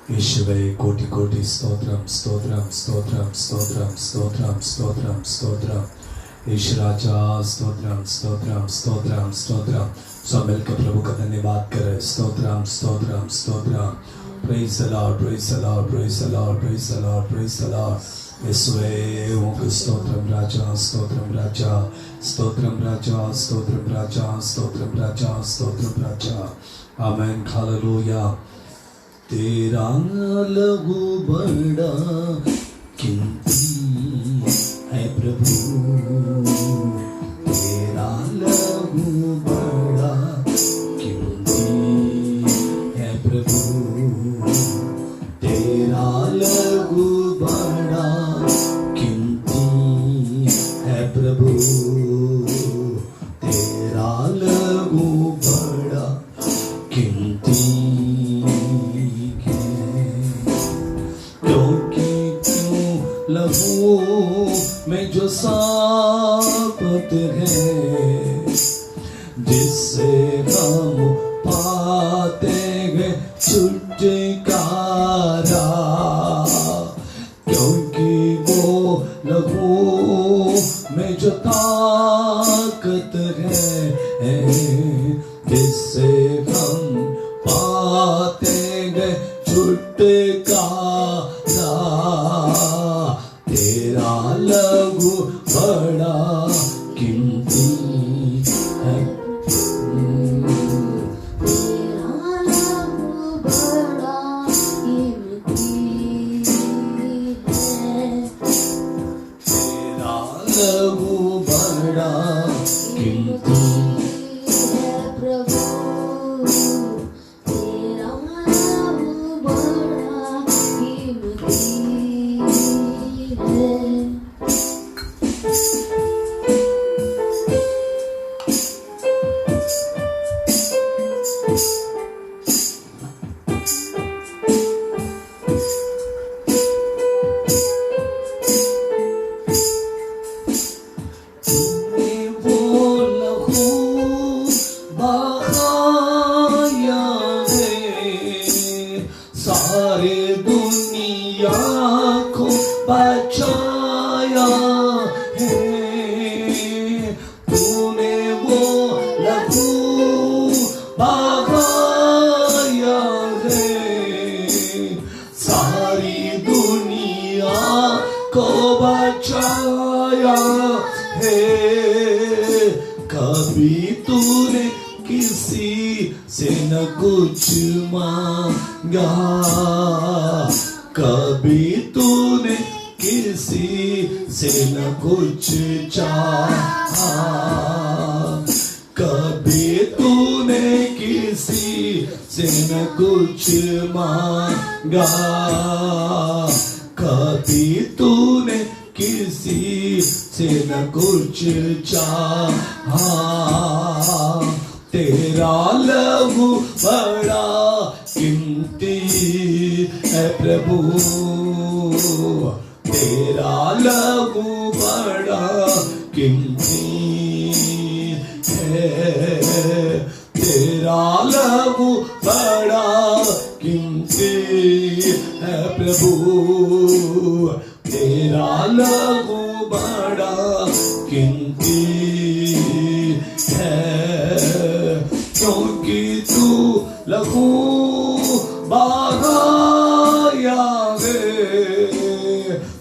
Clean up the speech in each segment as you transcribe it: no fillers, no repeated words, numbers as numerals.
യേശുവേ കോടി കോടി സ്തോത്രം സ്തോത്രം സ്തോത്രം സ്തോത്രം സ്തോത്രം സ്തോത്രം സ്തോത്രം യേശുരാजा स्तोत्रम स्तोत्रम स्तोत्रम स्तोत्रम सब मिलकर प्रभु का धन्यवाद करें stotram stotram stotram praise the Lord praise the Lord praise the Lord praise the Lord praise the Lord യേശുവേ ഉമക്ക് സ്തോത്രം രാജാ സ്തോത്രം രാജാ സ്തോത്രം രാജാ സ്തോത്രം രാജാ സ്തോത്രം രാജാ സ്തോത്രം രാജാ ആമേൻ ഹല്ലേലൂയ तेरा लहू बड़ा कीमती है प्रभु तेरा लहू बड़ा कीमती है प्रभु तेरा लहू बड़ा कीमती है प्रभु तेरा लहू बड़ा कीमती लहू में जो साबत है जिससे हम पाते हैं छुटकारा क्योंकि वो लहू में जो ताकत है जिससे हम पाते हैं छुटकारा तेरा लहू बड़ा कीमती है तेरा लहू बड़ा कीमती है तेरा लहू बड़ा कीमती है प्रभु तेरा लहू बड़ा कीमती है तूने वो लहू बहाया है सारे दुनिया को बचाया है तूने वो लहू बहाया है सारी दुनिया को बचाया है कभी तूने किसी से न कुछ मांगा कभी तूने किसी से न कुछ चाहा कभी तूने किसी से न कुछ मांगा कभी तूने किसी से न कुछ चाहा तेरा लहू बड़ा कीमती है प्रभु तेरा लहू बड़ा कीमती है तेरा लहू बड़ा कीमती है प्रभु तेरा लहू बड़ा कीमती है क्योंकि तू लहू बहाया है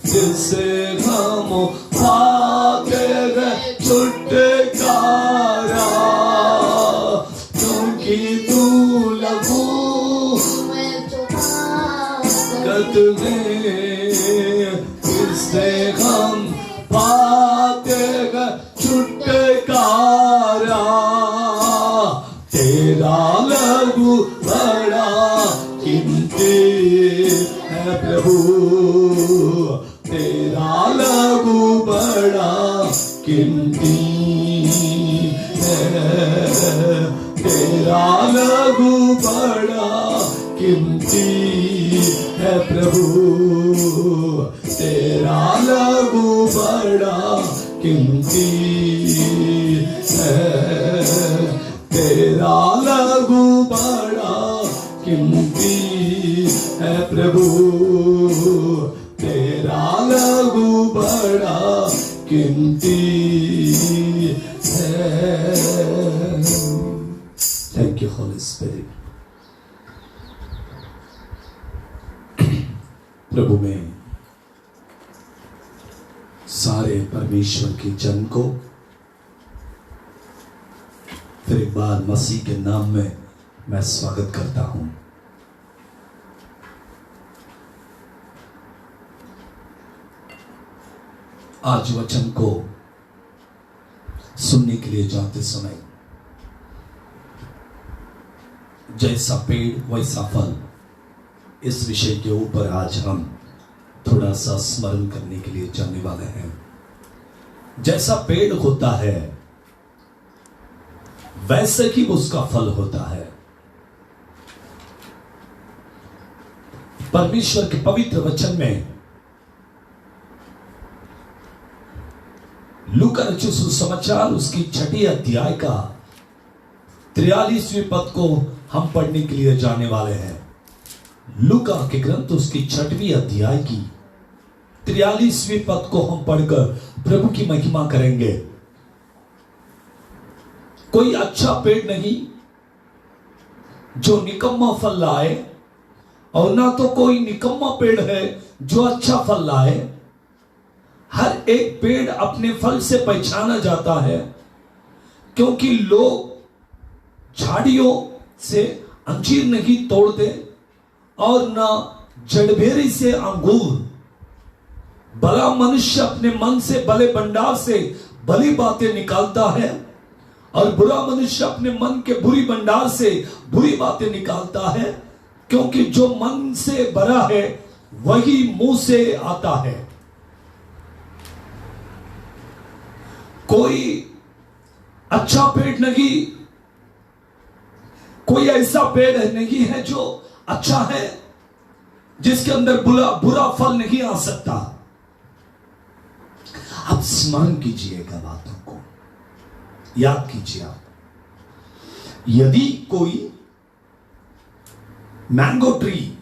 जिससे हम पाते हैं छुटकारा क्योंकि तू लहू मैं जो ताकत जिससे हम पाते हैं छुटकारा तेरा लहू बड़ा कीमती है प्रभु तेरा लहू बड़ा कीमती है तेरा लहू बड़ा कीमती है प्रभु तेरा लहू बड़ा कीमती है तेरा लहू बड़ा कीमती है प्रभु, तेरा लहू बड़ा कीमती है। Thank you holy spirit. प्रभु में सारे परमेश्वर के जन को फिर एक बार मसीह के नाम में मैं स्वागत करता हूं। आज वचन को सुनने के लिए जाते समय जैसा पेड़ वैसा फल, इस विषय के ऊपर आज हम थोड़ा सा स्मरण करने के लिए जाने वाले हैं। जैसा पेड़ होता है वैसे ही उसका फल होता है। परमेश्वर के पवित्र वचन में लूका रचित सुसमाचार उसकी 6 अध्याय का 43वें पद को हम पढ़ने के लिए जाने वाले हैं। लूका के ग्रंथ उसकी 6वीं अध्याय की 43वें पद को हम पढ़कर प्रभु की महिमा करेंगे। कोई अच्छा पेड़ नहीं जो निकम्मा फल लाए, और ना तो कोई निकम्मा पेड़ है जो अच्छा फल लाए। हर एक पेड़ अपने फल से पहचाना जाता है, क्योंकि लोग झाड़ियों से अंजीर नहीं तोड़ते और ना जड़बेरी से अंगूर। भला मनुष्य अपने मन से भले भंडार से भली बातें निकालता है, और बुरा मनुष्य अपने मन के बुरी भंडार से बुरी बातें निकालता है, क्योंकि जो मन से भरा है वही मुंह से आता है। कोई अच्छा पेड़ नहीं, कोई ऐसा पेड़ नहीं है जो अच्छा है जिसके अंदर बुरा फल नहीं आ सकता। आप स्मरण कीजिएगा, बातों को याद कीजिए। आप यदि कोई मैंगो ट्री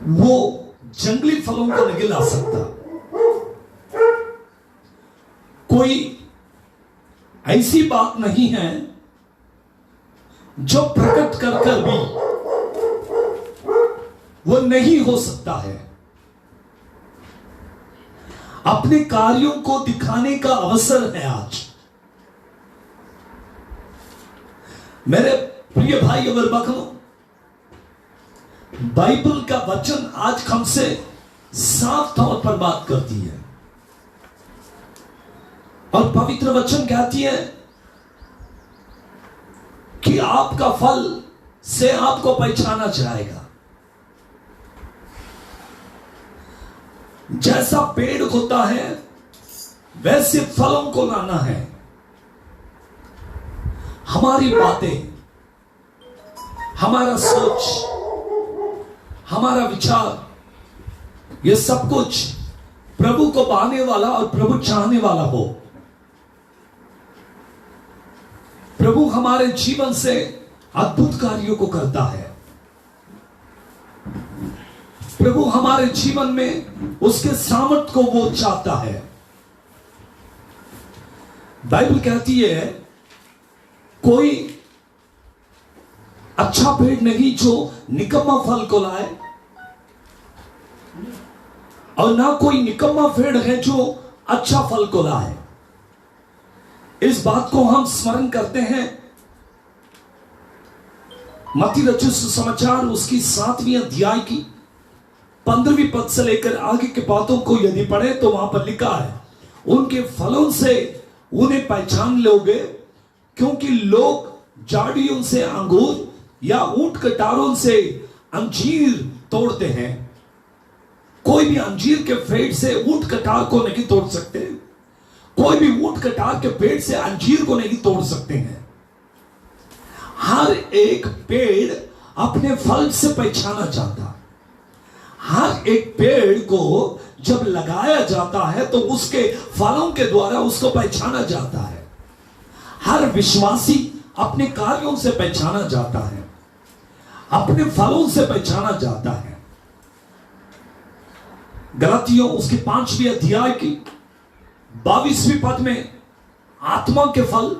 वो जंगली फलों को नहीं ला सकता, कोई ऐसी बात नहीं है जो प्रकट कर कर भी वो नहीं हो सकता है। अपने कार्यों को दिखाने का अवसर है आज। मेरे प्रिय भाई और बहनों, बाइबल का वचन आज हमसे साफ तौर पर बात करती है, और पवित्र वचन कहती है कि आपका फल से आपको पहचाना जाएगा। जैसा पेड़ होता है वैसे फलों को लाना है। हमारी बातें, हमारा सोच, हमारा विचार, यह सब कुछ प्रभु को पाने वाला और प्रभु चाहने वाला हो। प्रभु हमारे जीवन से अद्भुत कार्यों को करता है। प्रभु हमारे जीवन में उसके सामर्थ को वो चाहता है। बाइबल कहती है कोई अच्छा पेड़ नहीं जो निकम्मा फल को लाए, और ना कोई निकम्मा पेड़ है जो अच्छा फल को लाए। इस बात को हम स्मरण करते हैं। मत्ती रचित सुसमाचार उसकी 7वीं अध्याय की 15वीं पद से लेकर आगे के बातों को यदि पढ़े तो वहां पर लिखा है, उनके फलों से उन्हें पहचान लोगे, क्योंकि लोग झाड़ियों से अंगूर या ऊंट कटारों से अंजीर तोड़ते हैं। कोई भी अंजीर के पेड़ से ऊंट कटार को नहीं तोड़ सकते, कोई भी ऊंट कटार के पेड़ से अंजीर को नहीं तोड़ सकते हैं। हर एक पेड़ अपने फल से पहचाना जाता। हर एक पेड़ को जब लगाया जाता है तो उसके फलों के द्वारा उसको पहचाना जाता है। हर विश्वासी अपने कार्यों से पहचाना जाता है। अपने फलों से पहचाना जाता है। गलातियों उसके 5वें अध्याय की 22वीं पद में आत्मा के फल,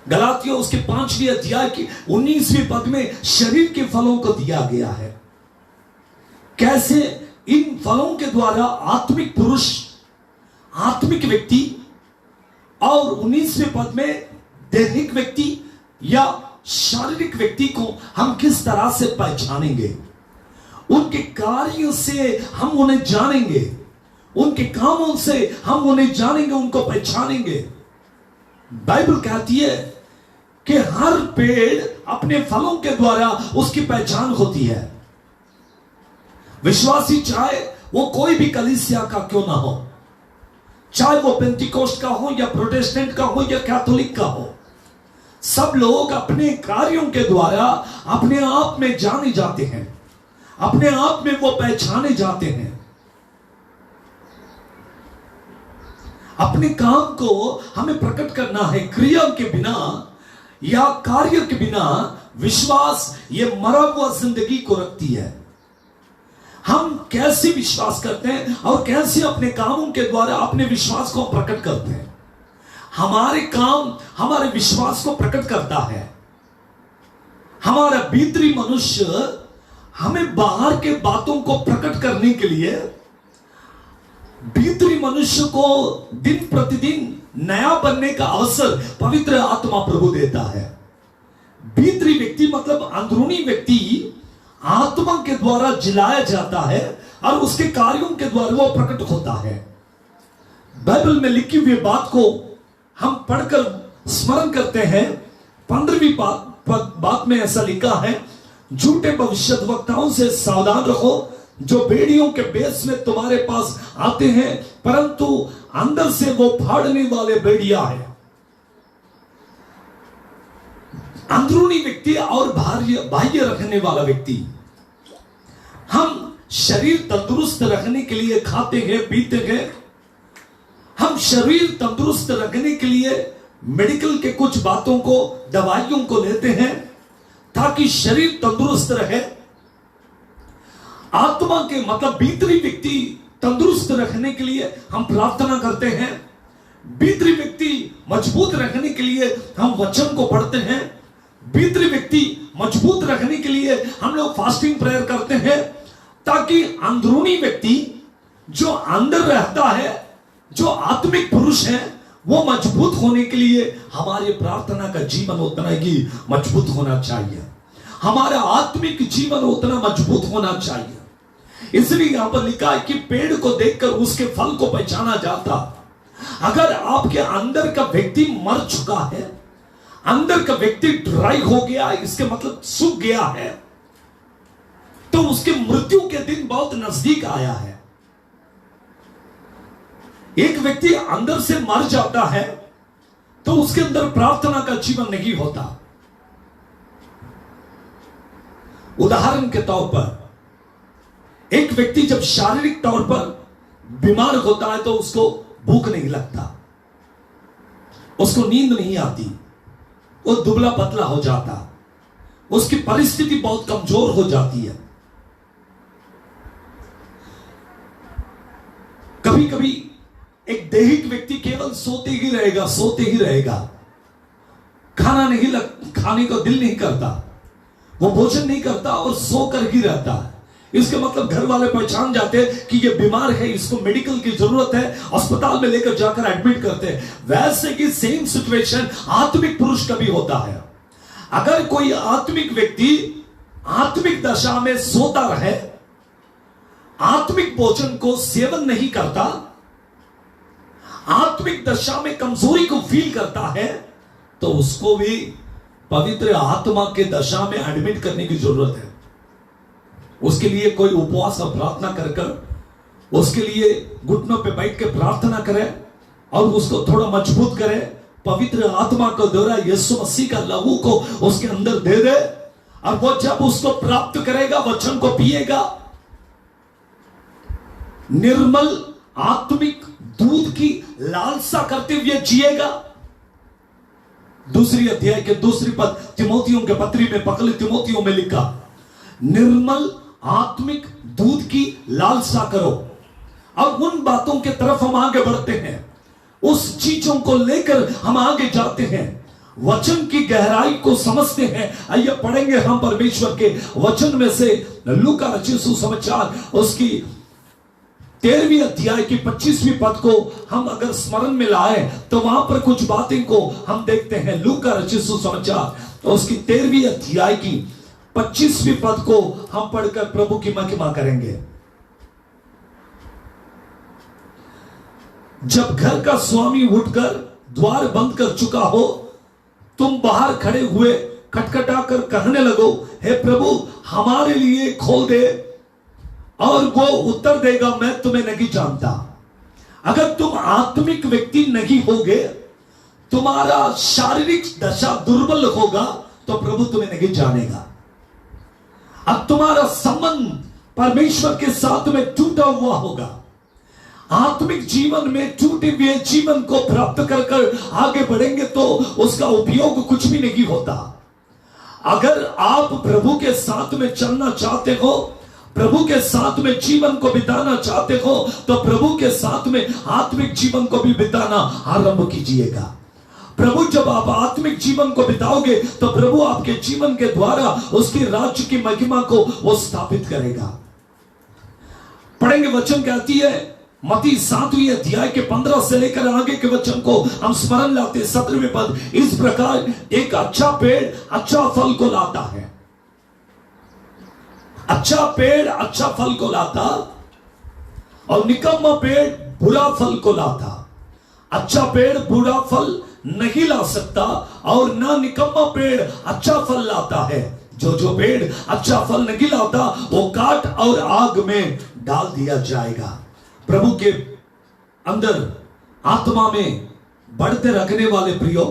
गलातियों उसके 5वें अध्याय की 19वीं पद में शरीर के फलों को दिया गया है। कैसे इन फलों के द्वारा आत्मिक पुरुष, आत्मिक व्यक्ति, और 19वें पद में दैहिक व्यक्ति या शारीरिक व्यक्ति को हम किस तरह से पहचानेंगे, उनके कार्यों से हम उन्हें जानेंगे, उनके कामों से हम उन्हें जानेंगे, उनको पहचानेंगे। बाइबल कहती है कि हर पेड़ अपने फलों के द्वारा उसकी पहचान होती है। विश्वासी चाहे वो कोई भी कलीसिया का क्यों ना हो, चाहे वो पेंटिकोस्ट का हो या प्रोटेस्टेंट का हो या कैथोलिक का हो, सब लोग अपने कार्यों के द्वारा अपने आप में जाने जाते हैं, अपने आप में वो पहचाने जाते हैं। अपने काम को हमें प्रकट करना है। क्रिया के बिना या कार्य के बिना विश्वास ये मरा हुआ जिंदगी को रखती है। हम कैसे विश्वास करते हैं और कैसे अपने कामों के द्वारा अपने विश्वास को प्रकट करते हैं। हमारे काम हमारे विश्वास को प्रकट करता है। हमारा भीतरी मनुष्य हमें बाहर के बातों को प्रकट करने के लिए, भीतरी मनुष्य को दिन प्रतिदिन नया बनने का अवसर पवित्र आत्मा प्रभु देता है। भीतरी व्यक्ति मतलब अंदरूनी व्यक्ति आत्मा के द्वारा जिलाया जाता है और उसके कार्यों के द्वारा वो प्रकट होता है। बाइबल में लिखी हुई बात को हम पढ़कर स्मरण करते हैं। 15वीं बात में ऐसा लिखा है, झूठे भविष्यद्वक्ताओं से सावधान रहो जो बेड़ियों के बेस में तुम्हारे पास आते हैं परंतु अंदर से वो फाड़ने वाले बेड़िया है। अंदरूनी व्यक्ति और बाह्य रखने वाला व्यक्ति। हम शरीर तंदुरुस्त रखने के लिए खाते हैं, पीते हैं। हम शरीर तंदुरुस्त रखने के लिए मेडिकल के कुछ बातों को, दवाइयों को लेते हैं ताकि शरीर तंदुरुस्त रहे। आत्मा के मतलब भीतरी व्यक्ति तंदुरुस्त रखने के लिए हम प्रार्थना करते हैं। भीतरी व्यक्ति मजबूत रखने के लिए हम वचन को पढ़ते हैं। भीतरी व्यक्ति मजबूत रखने के लिए हम लोग फास्टिंग प्रेयर करते हैं ताकि अंदरूनी व्यक्ति जो अंदर रहता है, जो आत्मिक पुरुष है, वो मजबूत होने के लिए हमारे प्रार्थना का जीवन उतना ही मजबूत होना चाहिए। हमारा आत्मिक जीवन उतना मजबूत होना चाहिए। इसलिए यहां पर लिखा है कि पेड़ को देखकर उसके फल को पहचाना जाता। अगर आपके अंदर का व्यक्ति मर चुका है, अंदर का व्यक्ति ड्राई हो गया है, इसके मतलब सूख गया है, तो उसके मृत्यु के दिन बहुत नजदीक आया है। एक व्यक्ति अंदर से मर जाता है तो उसके अंदर प्रार्थना का जीवन नहीं होता। उदाहरण के तौर पर एक व्यक्ति जब शारीरिक तौर पर बीमार होता है तो उसको भूख नहीं लगता, उसको नींद नहीं आती, वो दुबला पतला हो जाता, उसकी परिस्थिति बहुत कमजोर हो जाती है। कभी कभी एक दैहिक व्यक्ति केवल सोते ही रहेगा, खाने को दिल नहीं करता, वो भोजन नहीं करता और सोकर ही रहता है। इसके मतलब घर वाले पहचान जाते हैं कि ये बीमार है, इसको मेडिकल की जरूरत है, अस्पताल में लेकर जाकर एडमिट करते हैं। वैसे की सेम सिचुएशन आत्मिक पुरुष का भी होता है। अगर कोई आत्मिक व्यक्ति आत्मिक दशा में सोता रहे, आत्मिक भोजन को सेवन नहीं करता, आत्मिक दशा में कमजोरी को फील करता है, तो उसको भी पवित्र आत्मा के दशा में एडमिट करने की जरूरत है। उसके लिए कोई उपवास और प्रार्थना कर उसके लिए घुटनों पे बैठ के प्रार्थना करे और उसको थोड़ा मजबूत करे। पवित्र आत्मा को द्वारा यीशु मसीह का लहू को उसके अंदर दे दे और वो जब उसको प्राप्त करेगा, वचन को पिएगा, निर्मल आत्मिक दूध की लालसा करते हुए जिएगा। दूसरी अध्याय के दूसरी पद तिमोथियों के पत्री में, पकड़े तिमोथियों में लिखा, निर्मल आत्मिक दूध की लालसा करो। अब उन बातों के तरफ हम आगे बढ़ते हैं, उस चीजों को लेकर हम आगे जाते हैं, वचन की गहराई को समझते हैं। आइए पढ़ेंगे हम परमेश्वर के वचन में से लूका रचित सुसमाचार उसकी 13वीं अध्याय की 25वीं पद को हम अगर स्मरण में लाए तो वहां पर कुछ बातें को हम देखते हैं। लूका रचित सुसमाचार उसकी 13वीं अध्याय की 25वीं पद को हम पढ़कर प्रभु की महिमा करेंगे। जब घर का स्वामी उठकर द्वार बंद कर चुका हो, तुम बाहर खड़े हुए खटखटाकर कहने लगो, हे प्रभु हमारे लिए खोल दे, और वो उत्तर देगा, मैं तुम्हें नहीं जानता। अगर तुम आत्मिक व्यक्ति नहीं होगे, तुम्हारा शारीरिक दशा दुर्बल होगा, तो प्रभु तुम्हें नहीं जानेगा। अब तुम्हारा संबंध परमेश्वर के साथ में टूटा हुआ होगा। आत्मिक जीवन में टूटे हुए जीवन को प्राप्त कर आगे बढ़ेंगे तो उसका उपयोग कुछ भी नहीं होता। अगर आप प्रभु के साथ में चलना चाहते हो, प्रभु के साथ में जीवन को बिताना चाहते हो, तो प्रभु के साथ में आत्मिक जीवन को भी बिताना आरंभ कीजिएगा। प्रभु जब आप आत्मिक जीवन को बिताओगे तो प्रभु आपके जीवन के द्वारा उसकी राज्य की महिमा को वो स्थापित करेगा। पढ़ेंगे, वचन कहती है मत्ती 7वीं अध्याय के 15 से लेकर आगे के वचन को हम स्मरण लाते। 17वें पद, इस प्रकार एक अच्छा पेड़ अच्छा फल को लाता है। अच्छा पेड़ अच्छा फल को लाता और निकम्मा पेड़ बुरा फल को लाता। अच्छा पेड़ बुरा फल नहीं ला सकता और ना निकम्मा पेड़ अच्छा फल लाता है। जो पेड़ अच्छा फल नहीं लाता वो काट और आग में डाल दिया जाएगा। प्रभु के अंदर आत्मा में बढ़ते रखने वाले प्रियो,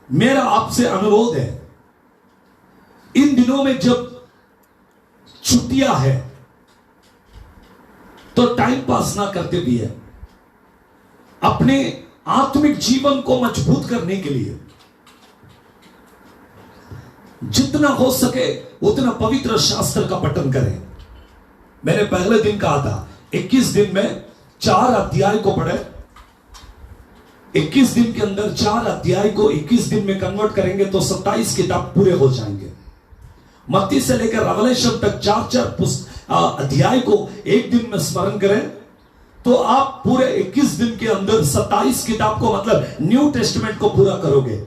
मेरा आपसे अनुरोध है, इन दिनों में जब छुट्टियां है तो टाइम पास ना करते भी है, अपने आत्मिक जीवन को मजबूत करने के लिए जितना हो सके उतना पवित्र शास्त्र का पठन करें। मैंने पहले दिन कहा था 21 दिन में 4 अध्याय को पढ़े। 21 दिन के अंदर 4 अध्याय को 21 दिन में कन्वर्ट करेंगे तो 27 किताब पूरे हो जाएंगे। मत्ती से लेकर रेवलेशन तक 4 अध्याय को एक दिन में स्मरण करें तो आप पूरे 21 दिन के अंदर 27 किताब को, मतलब न्यू टेस्टमेंट को पूरा करोगे।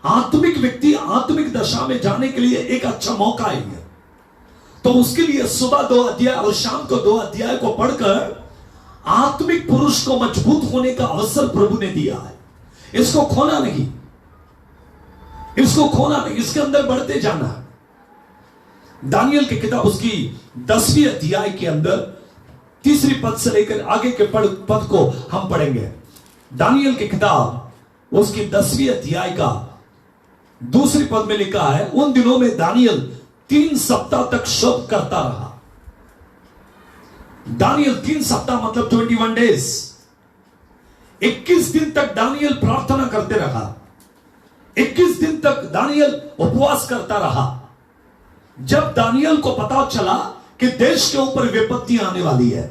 आत्मिक व्यक्ति आत्मिक दशा में जाने के लिए एक अच्छा मौका है, तो उसके लिए सुबह 2 अध्याय और शाम को 2 अध्याय को पढ़कर आत्मिक पुरुष को मजबूत होने का अवसर प्रभु ने दिया है। इसको खोना नहीं, इसको खोना नहीं, इसके अंदर बढ़ते जाना है। दानियल की किताब उसकी 10वीं अध्याय के अंदर 3री पद से लेकर आगे के पद को हम पढ़ेंगे। दानियल की किताब उसकी 10वीं अध्याय का 2री पद में लिखा है, उन दिनों में दानियल 3 सप्ताह तक शोक करता रहा। दानियल 3 सप्ताह मतलब 21 डेज, 21 दिन तक दानियल प्रार्थना करते रहा। 21 दिन तक दानियल उपवास करता रहा। जब दानियल को पता चला कि देश के ऊपर विपत्ति आने वाली है,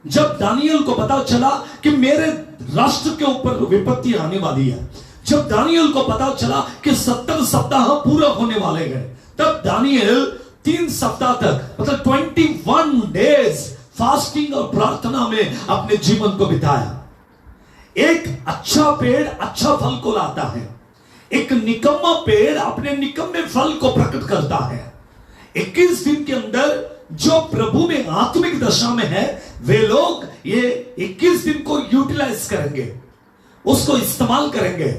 जब दानियल को पता चला कि मेरे राष्ट्र के ऊपर विपत्ति आने वाली है, जब दानियल को पता चला कि 70 सप्ताह पूरा होने वाले हैं, तब दानियल 3 सप्ताह तक मतलब 21 डेज फास्टिंग और प्रार्थना में अपने जीवन को बिताया। एक अच्छा पेड़ अच्छा फल को लाता है, एक निकम्मा पेड़ अपने निकम्मे फल को प्रकट करता है। 21 दिन के अंदर जो प्रभु में आत्मिक दशा में है वे लोग ये 21 दिन को यूटिलाइज करेंगे, उसको इस्तेमाल करेंगे।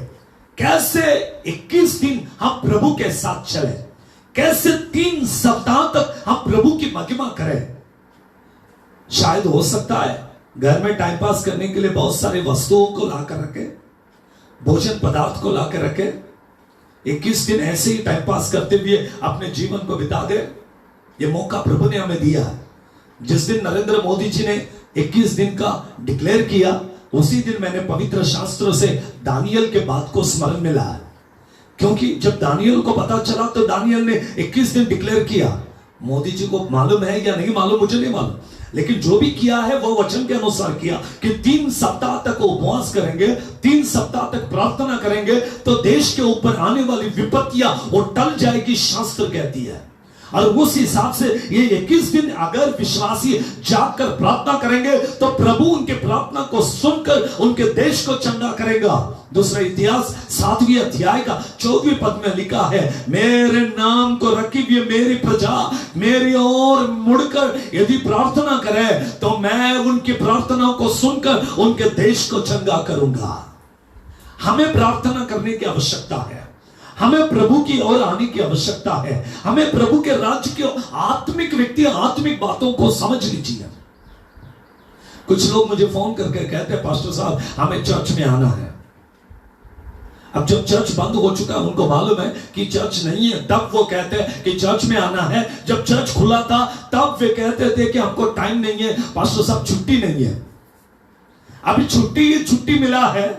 कैसे 21 दिन हम प्रभु के साथ चले, कैसे 3 सप्ताह तक हम प्रभु की महिमा करें। शायद हो सकता है घर में टाइम पास करने के लिए बहुत सारे वस्तुओं को लाकर रखे, भोजन पदार्थ को लाकर रखे, 21 दिन ऐसे ही टाइम पास करते हुए अपने जीवन को बिता दे। ये मौका प्रभु ने हमें दिया है। जिस दिन नरेंद्र मोदी जी ने 21 दिन का डिक्लेयर किया, उसी दिन मैंने पवित्र शास्त्र से दानियल के बात को स्मरण में लाया, क्योंकि जब दानियल को पता चला तो दानियल ने 21 दिन डिक्लेयर किया। मोदी जी को मालूम है या नहीं मालूम, मुझे नहीं मालूम, लेकिन जो भी किया है वो वचन के अनुसार किया कि 3 सप्ताह तक उपवास करेंगे, 3 सप्ताह तक प्रार्थना करेंगे तो देश के ऊपर आने वाली विपत्तियां वो टल जाएगी, शास्त्र कहती है। और उस हिसाब से ये 21 दिन अगर विश्वासी जाकर प्रार्थना करेंगे तो प्रभु उनके प्रार्थना को सुनकर उनके देश को चंगा करेगा। दूसरा इतिहास 7वें अध्याय का 14वें पद में लिखा है, मेरे नाम को रखी हुई मेरी प्रजा मेरी ओर मुड़कर यदि प्रार्थना करे तो मैं उनकी प्रार्थनाओं को सुनकर उनके देश को चंगा करूंगा। हमें प्रार्थना करने की आवश्यकता है, हमें प्रभु की ओर आने की आवश्यकता है, हमें प्रभु के राज्य के आत्मिक व्यक्ति आत्मिक बातों को समझ लीजिए। कुछ लोग मुझे फोन करके कहते हैं, पास्टर साहब हमें चर्च में आना है। अब जब चर्च बंद हो चुका है, उनको मालूम है कि चर्च नहीं है, तब वो कहते हैं कि चर्च में आना है। जब चर्च खुला था तब वे कहते थे कि हमको टाइम नहीं है, पास्टर साहब छुट्टी नहीं है। अभी छुट्टी मिला है,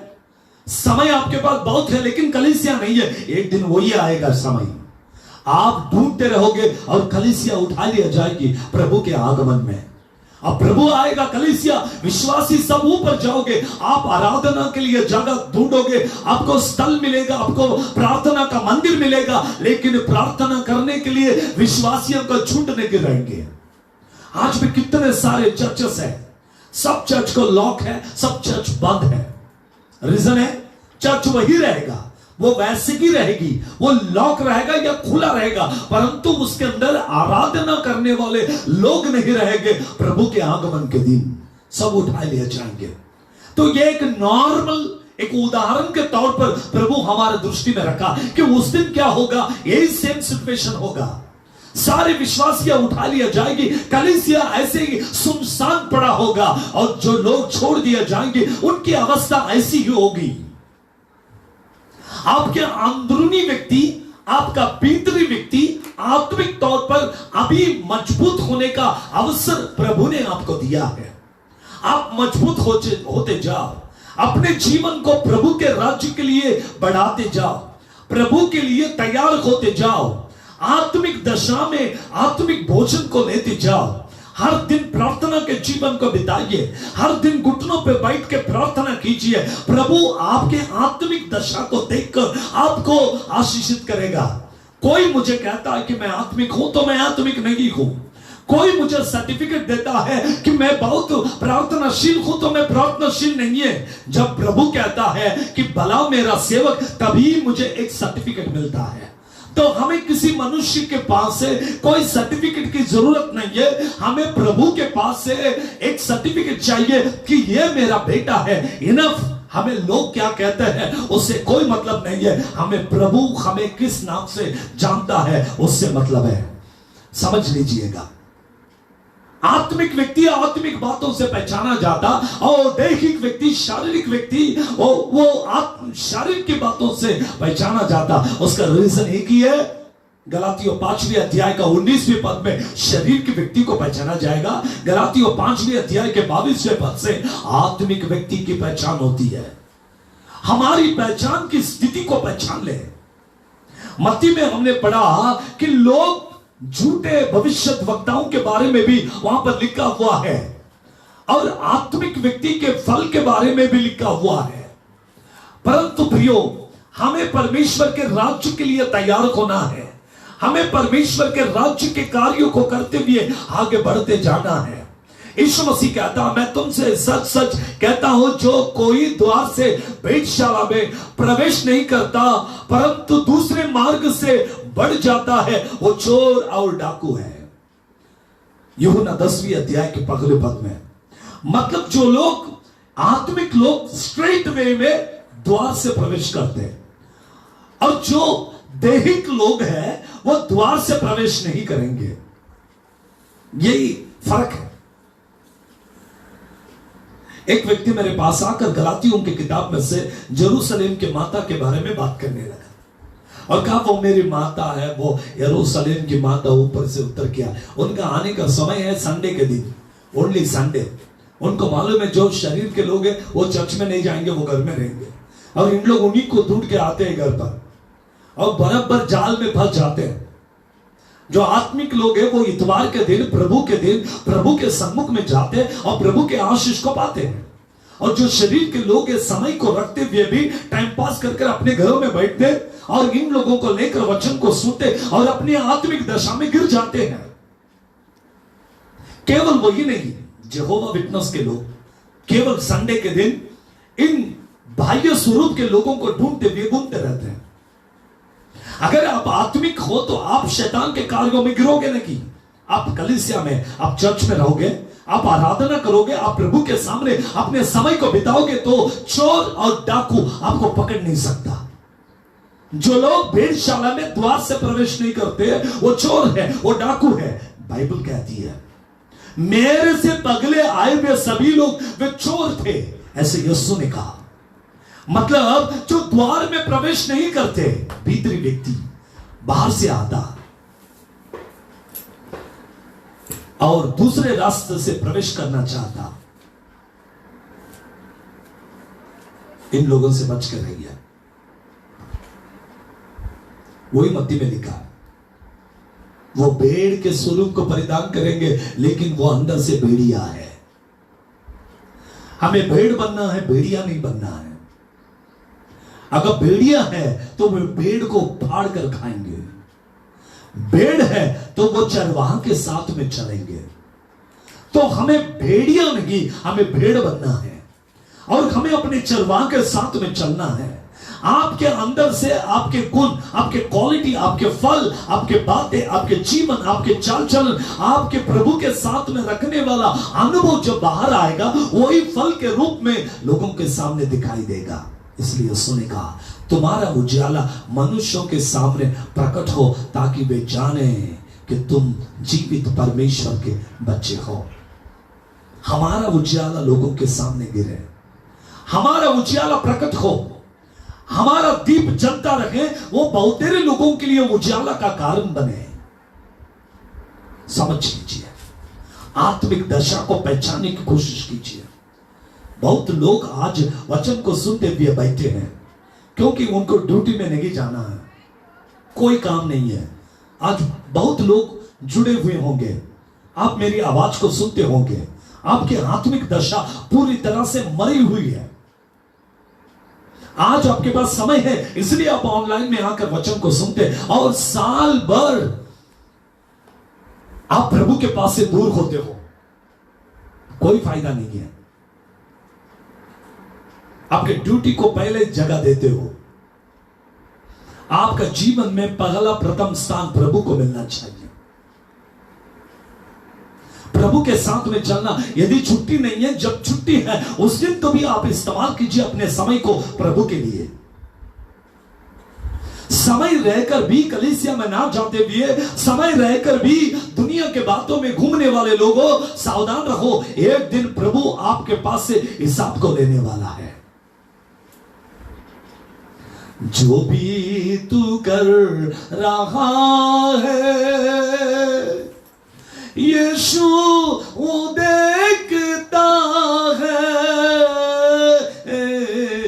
समय आपके पास बहुत है, लेकिन कलीसिया नहीं है। एक दिन वही आएगा समय, आप ढूंढते रहोगे और कलीसिया उठा लिया जाएगी प्रभु के आगमन में। अब प्रभु आएगा, कलीसिया विश्वासी सब ऊपर जाओगे, आप आराधना के लिए जगह ढूंढोगे, आपको स्थल मिलेगा, आपको प्रार्थना का मंदिर मिलेगा, लेकिन प्रार्थना करने के लिए विश्वासियों को झुंड नहीं रहेंगे। आज भी कितने सारे चर्चेस हैं, सब चर्च को लॉक है, सब चर्च बंद है। रीजन है चर्च वही रहेगा, वो वैसे ही रहेगी, वो लॉक रहेगा या खुला रहेगा, परंतु उसके अंदर आराधना करने वाले लोग नहीं रहेंगे। प्रभु के आगमन के दिन सब उठा लिए जाएंगे। तो ये एक नॉर्मल एक उदाहरण के तौर पर प्रभु हमारे दृष्टि में रखा कि उस दिन क्या होगा, यही सेम सिचुएशन होगा। सारे विश्वासियां उठा लिया जाएगी, कलीसिया ऐसे ही सुनसान पड़ा होगा, और जो लोग छोड़ दिए जाएंगे उनकी अवस्था ऐसी ही होगी। आपके अंदरूनी व्यक्ति, आपका भीतरी व्यक्ति आत्मिक तौर पर अभी मजबूत होने का अवसर प्रभु ने आपको दिया है। आप मजबूत होते जाओ, अपने जीवन को प्रभु के राज्य के लिए बढ़ाते जाओ, प्रभु के लिए तैयार होते जाओ, आत्मिक दशा में आत्मिक भोजन को लेते जाओ। हर दिन प्रार्थना के जीवन को बिताइए, हर दिन घुटनों पे बैठ के प्रार्थना कीजिए। प्रभु आपके आत्मिक दशा को देखकर आपको आशीषित करेगा। कोई मुझे कहता है कि मैं आत्मिक हूं, तो मैं आत्मिक नहीं हूं। कोई मुझे सर्टिफिकेट देता है कि मैं बहुत प्रार्थनाशील हूं, तो मैं प्रार्थनाशील नहीं है। जब प्रभु कहता है कि भला मेरा सेवक, तभी मुझे एक सर्टिफिकेट मिलता है। तो हमें किसी मनुष्य के पास से कोई सर्टिफिकेट की जरूरत नहीं है, हमें प्रभु के पास से एक सर्टिफिकेट चाहिए कि ये मेरा बेटा है। इनफ। हमें लोग क्या कहते हैं उससे कोई मतलब नहीं है, हमें प्रभु हमें किस नाम से जानता है उससे मतलब है। समझ लीजिएगा, आत्मिक व्यक्ति आत्मिक बातों से पहचाना जाता, और दैहिक व्यक्ति शारीरिक व्यक्ति वो शारीर की बातों से पहचाना जाता। उसका रीजन एक ही है, गलातियों 5वें अध्याय का 19वें पद में शरीर के व्यक्ति को पहचाना जाएगा। गलातियों 5वें अध्याय के 22वें पद से आत्मिक व्यक्ति की पहचान होती है। हमारी पहचान की स्थिति को पहचान ले। मत्ती में हमने पढ़ा कि लोग झूठे भविष्य वक्ताओं के बारे में भी वहां पर लिखा हुआ है, और आत्मिक व्यक्ति के फल के बारे में भी लिखा हुआ है। परंतु प्रियो, हमें परमेश्वर के राज्य के लिए तैयार होना है, हमें परमेश्वर के राज्य के कार्यों को करते हुए आगे बढ़ते जाना है। यीशु मसीह कहता, मैं तुमसे सच सच कहता हूं, जो कोई द्वार से भेड़शाला में प्रवेश नहीं करता परंतु दूसरे मार्ग से बढ़ जाता है, वो चोर और डाकू है। यूहन्ना 10वें अध्याय के पहले पद में, मतलब जो लोग आत्मिक लोग स्ट्रेट वे में द्वार से प्रवेश करते हैं, और जो दैहिक लोग हैं वो द्वार से प्रवेश नहीं करेंगे। यही फर्क है। एक व्यक्ति मेरे पास आकर गलातियों की किताब में से यरूशलेम के माता के बारे में बात करने लगा, और कहा वो मेरी माता है, वो यरूशलेम की माता ऊपर से उत्तर किया। उनका आने का समय है संडे के दिन, ओनली संडे। उनको मालूम है जो शरीर के लोग हैं वो चर्च में नहीं जाएंगे, वो घर में रहेंगे, और इन लोग उन्हीं को ढूंढ के आते हैं घर पर और बराबर जाल में फंस जाते हैं। जो आत्मिक लोग हैं वो इतवार के दिन प्रभु के सम्मुख में जाते हैं और प्रभु के आशीष को पाते हैं, और जो शरीर के लोग हैं समय को रखते हुए भी टाइम पास कर अपने घरों में बैठते और इन लोगों को लेकर वचन को सुनते और अपनी आत्मिक दशा में गिर जाते हैं। केवल वही नहीं, यहोवा विटनेस के लोग केवल संडे के दिन इन बाह्य स्वरूप के लोगों को ढूंढते हुए घूमते रहते हैं। अगर आप आत्मिक हो तो आप शैतान के कार्यों में गिरोगे नहीं। आप कलीसिया में, आप चर्च में रहोगे, आप आराधना करोगे, आप प्रभु के सामने अपने समय को बिताओगे तो चोर और डाकू आपको पकड़ नहीं सकता। जो लोग भेड़शाला में द्वार से प्रवेश नहीं करते वो चोर है, वो डाकू है। बाइबल कहती है मेरे से पगले आए हुए सभी लोग वे चोर थे, ऐसे यीशु ने कहा। मतलब जो द्वार में प्रवेश नहीं करते, भीतरी व्यक्ति बाहर से आता और दूसरे रास्ते से प्रवेश करना चाहता, इन लोगों से बच कर रहिए। वही मत्ती में लिखा है, वो भेड़ के स्वरूप को परिधान करेंगे लेकिन वो अंदर से भेड़िया है। हमें भेड़ बनना है, भेड़िया नहीं बनना है। अगर भेड़िया है तो वे भेड़ को फाड़ कर खाएंगे, भेड़ है तो वो चरवाहा के साथ में चलेंगे। तो हमें भेड़िया नहीं, हमें भेड़ बनना है और हमें अपने चरवाहा के साथ में चलना है। आपके अंदर से आपके गुण, आपके क्वालिटी, आपके फल, आपके बातें, आपके जीवन, आपके चाल चलन, आपके प्रभु के साथ में रखने वाला अनुभव जब बाहर आएगा वही फल के रूप में लोगों के सामने दिखाई देगा। इसलिए उसने कहा तुम्हारा उजाला मनुष्यों के सामने प्रकट हो ताकि वे जाने कि तुम जीवित परमेश्वर के बच्चे हो। हमारा उजाला लोगों के सामने गिरे, हमारा उजाला प्रकट हो, हमारा दीप जलता रहे, वो बहुतेरे लोगों के लिए उजाला का कारण बने। समझ लीजिए, आत्मिक दशा को पहचानने की कोशिश कीजिए। बहुत लोग आज वचन को सुनते हुए बैठे हैं क्योंकि उनको ड्यूटी में नहीं जाना है, कोई काम नहीं है। आज बहुत लोग जुड़े हुए होंगे, आप मेरी आवाज को सुनते होंगे, आपकी आत्मिक दशा पूरी तरह से मरी हुई है। आज आपके पास समय है इसलिए आप ऑनलाइन में आकर वचन को सुनते, और साल भर आप प्रभु के पास से दूर होते हो, कोई फायदा नहीं है। आपके ड्यूटी को पहले जगह देते हो। आपका जीवन में पहला प्रथम स्थान प्रभु को मिलना चाहिए। प्रभु के साथ में चलना, यदि छुट्टी नहीं है, जब छुट्टी है उस दिन तो भी आप इस्तेमाल कीजिए अपने समय को प्रभु के लिए। समय रहकर भी कलीसिया में ना जाते हुए, समय रहकर भी दुनिया के बातों में घूमने वाले लोगों, सावधान रहो, एक दिन प्रभु आपके पास से हिसाब को लेने वाला है। जो भी तू कर रहा है यीशु वो देखता है,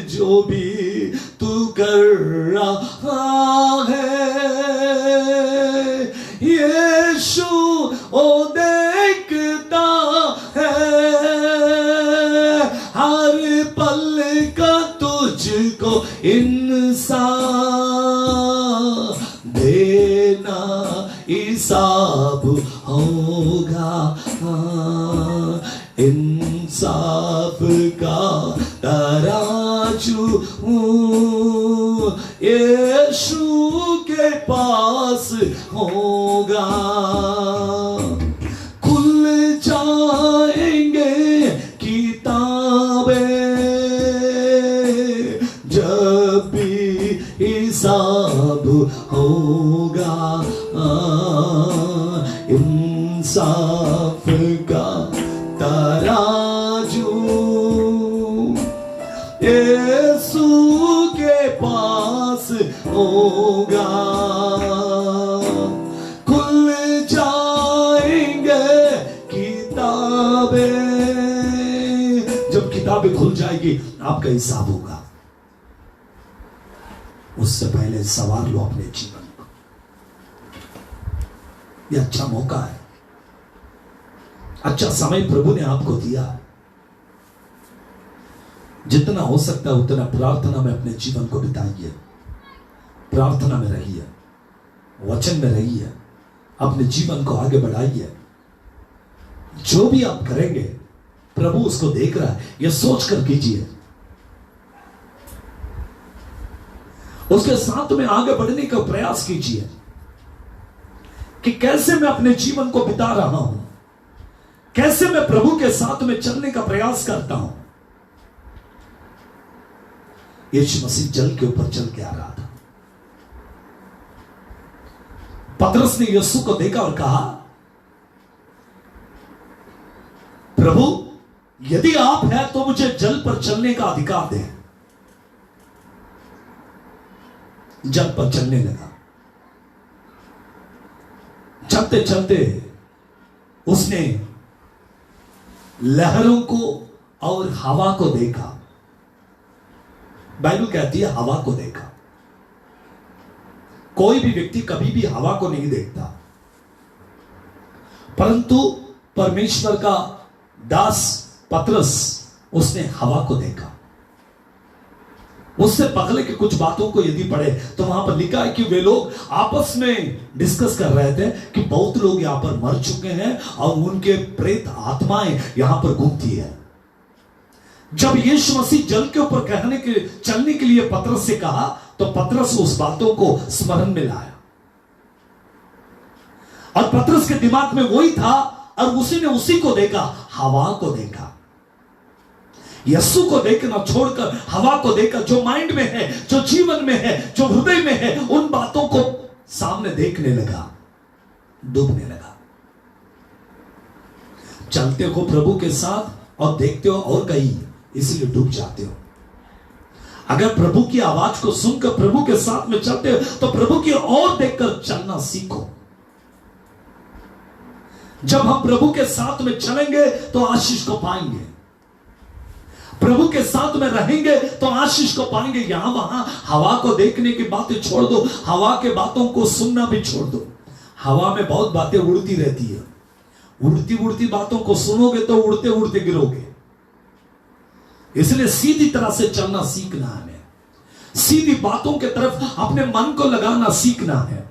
जो भी तू कर रहा है यीशु वो देखता है। हर पल का तुझको इंसान देना हिसाब होगा, इंसाफ का तराजू यीशु के पास होगा। खुल जाएंगे किताबें जब भी हिसाब होगा, इंसाफ का तराजू यीशु के पास होगा। खुल जाएंगे किताबें किताबें खुल जाएगी, आपका हिसाब होगा। उससे पहले सवार लो अपने जीवन को। यह अच्छा मौका है, अच्छा समय प्रभु ने आपको दिया। जितना हो सकता है उतना प्रार्थना में अपने जीवन को बिताइए, प्रार्थना में रहिए, वचन में रहिए, अपने जीवन को आगे बढ़ाइए। जो भी आप करेंगे प्रभु उसको देख रहा है, यह सोच कर कीजिए। उसके साथ में आगे बढ़ने का प्रयास कीजिए कि कैसे मैं अपने जीवन को बिता रहा हूं, कैसे मैं प्रभु के साथ में चलने का प्रयास करता हूं। यीशु मसीह जल के ऊपर चल के आ रहा था। पतरस ने यीशु को देखा और कहा, प्रभु यदि आप हैं तो मुझे जल पर चलने का अधिकार दें। जल पर चलने लगा। चलते चलते उसने लहरों को और हवा को देखा। बाइबल कहती है हवा को देखा। कोई भी व्यक्ति कभी भी हवा को नहीं देखता, परंतु परमेश्वर का दास पतरस उसने हवा को देखा। उससे पहले के कुछ बातों को यदि पढ़े तो वहां पर लिखा है कि वे लोग आपस में डिस्कस कर रहे थे कि बहुत लोग यहां पर मर चुके हैं और उनके प्रेत आत्माएं यहां पर घूमती है। जब यीशु मसीह जल के ऊपर चलने के लिए पतरस से कहा तो पतरस उस बातों को स्मरण में लाया और पतरस के दिमाग में वही था और उसी ने उसी को देखा, हवा को देखा। यीशु को देखना छोड़कर हवा को देखा, जो माइंड में है, जो जीवन में है, जो हृदय में है, उन बातों को सामने देखने लगा, डूबने लगा। चलते हो प्रभु के साथ और देखते हो और कहीं, इसलिए डूब जाते हो। अगर प्रभु की आवाज को सुनकर प्रभु के साथ में चलते हो तो प्रभु की ओर देखकर चलना सीखो। जब हम प्रभु के साथ में चलेंगे तो आशीष को पाएंगे, प्रभु के साथ में रहेंगे तो आशीष को पाएंगे। यहां वहां हवा को देखने की बातें छोड़ दो, हवा के बातों को सुनना भी छोड़ दो। हवा में बहुत बातें उड़ती रहती है, उड़ती उड़ती बातों को सुनोगे तो उड़ते उड़ते गिरोगे। इसलिए सीधी तरह से चलना सीखना है, सीधी बातों की तरफ अपने मन को लगाना सीखना है।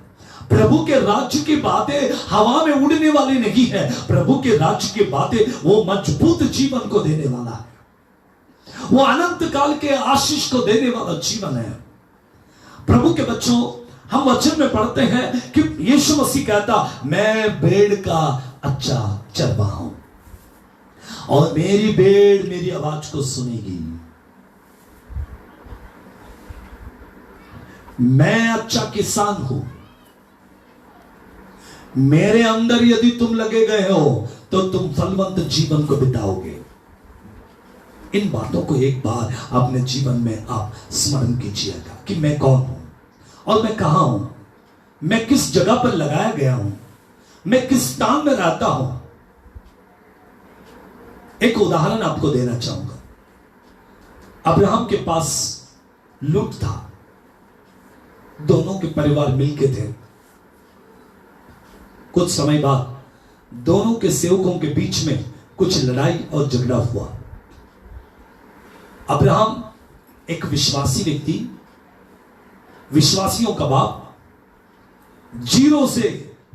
प्रभु के राज्य की बातें हवा में उड़ने वाली नहीं है, प्रभु के राज्य की बातें वो मजबूत जीवन को देने वाला है, वो अनंत काल के आशीष को देने वाला जीवन है। प्रभु के बच्चों, हम वचन में पढ़ते हैं कि यीशु मसीह कहता, मैं भेड़ का अच्छा चरवाहा हूं और मेरी भेड़ मेरी आवाज को सुनेगी। मैं अच्छा किसान हूं, मेरे अंदर यदि तुम लगे गए हो तो तुम फलवंत जीवन को बिताओगे। इन बातों को एक बार अपने जीवन में आप स्मरण कीजिएगा कि मैं कौन हूं और मैं कहां हूं, मैं किस जगह पर लगाया गया हूं, मैं किस स्थान में रहता हूं। एक उदाहरण आपको देना चाहूंगा। अब्राहम के पास लूट था, दोनों के परिवार मिलके थे। कुछ समय बाद दोनों के सेवकों के बीच में कुछ लड़ाई और झगड़ा हुआ। अब्राहम एक विश्वासी व्यक्ति, विश्वासियों का बाप, जीरो से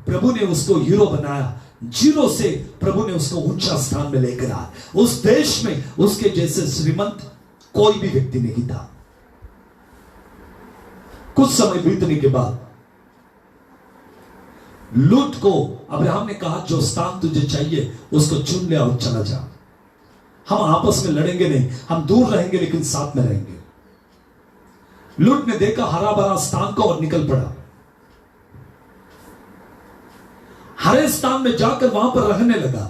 प्रभु ने उसको हीरो बनाया, जीरो से प्रभु ने उसको ऊंचा स्थान में लेकर आया। उस देश में उसके जैसे श्रीमंत कोई भी व्यक्ति नहीं था। कुछ समय बीतने के बाद लूट को अब्राहम ने कहा, जो स्थान तुझे चाहिए उसको चुन ले और चला जा। हम आपस में लड़ेंगे नहीं, हम दूर रहेंगे लेकिन साथ में रहेंगे। लूट ने देखा हरा भरा स्थान को और निकल पड़ा। हरे स्थान में जाकर वहां पर रहने लगा।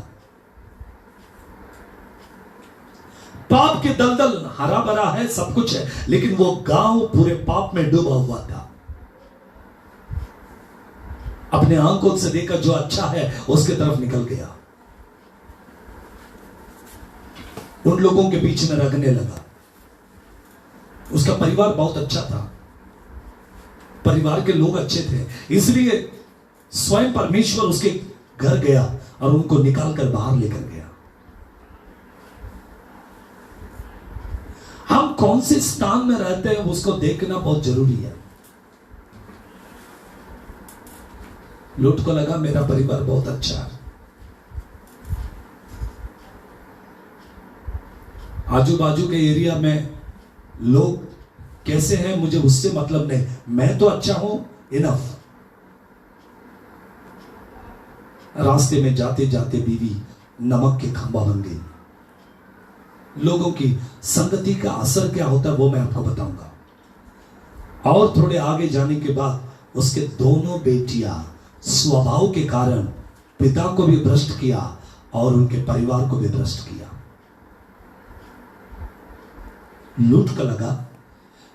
पाप के दलदल, हरा भरा है, सब कुछ है, लेकिन वो गांव पूरे पाप में डूबा हुआ था। अपने आंखों से देखा जो अच्छा है उसके तरफ निकल गया। उन लोगों के बीच में रखने लगा। उसका परिवार बहुत अच्छा था, परिवार के लोग अच्छे थे, इसलिए स्वयं परमेश्वर उसके घर गया और उनको निकाल कर बाहर लेकर गया। हम कौन से स्थान में रहते हैं उसको देखना बहुत जरूरी है। लूट को लगा मेरा परिवार बहुत अच्छा है, आजू बाजू के एरिया में लोग कैसे हैं मुझे उससे मतलब नहीं, मैं तो अच्छा हूं, इनफ। रास्ते में जाते जाते बीवी नमक के खंभा बन गई। लोगों की संगति का असर क्या होता है वो मैं आपको बताऊंगा। और थोड़े आगे जाने के बाद उसके दोनों बेटियां स्वभाव के कारण पिता को भी भ्रष्ट किया और उनके परिवार को भी भ्रष्ट किया। लूट का लगा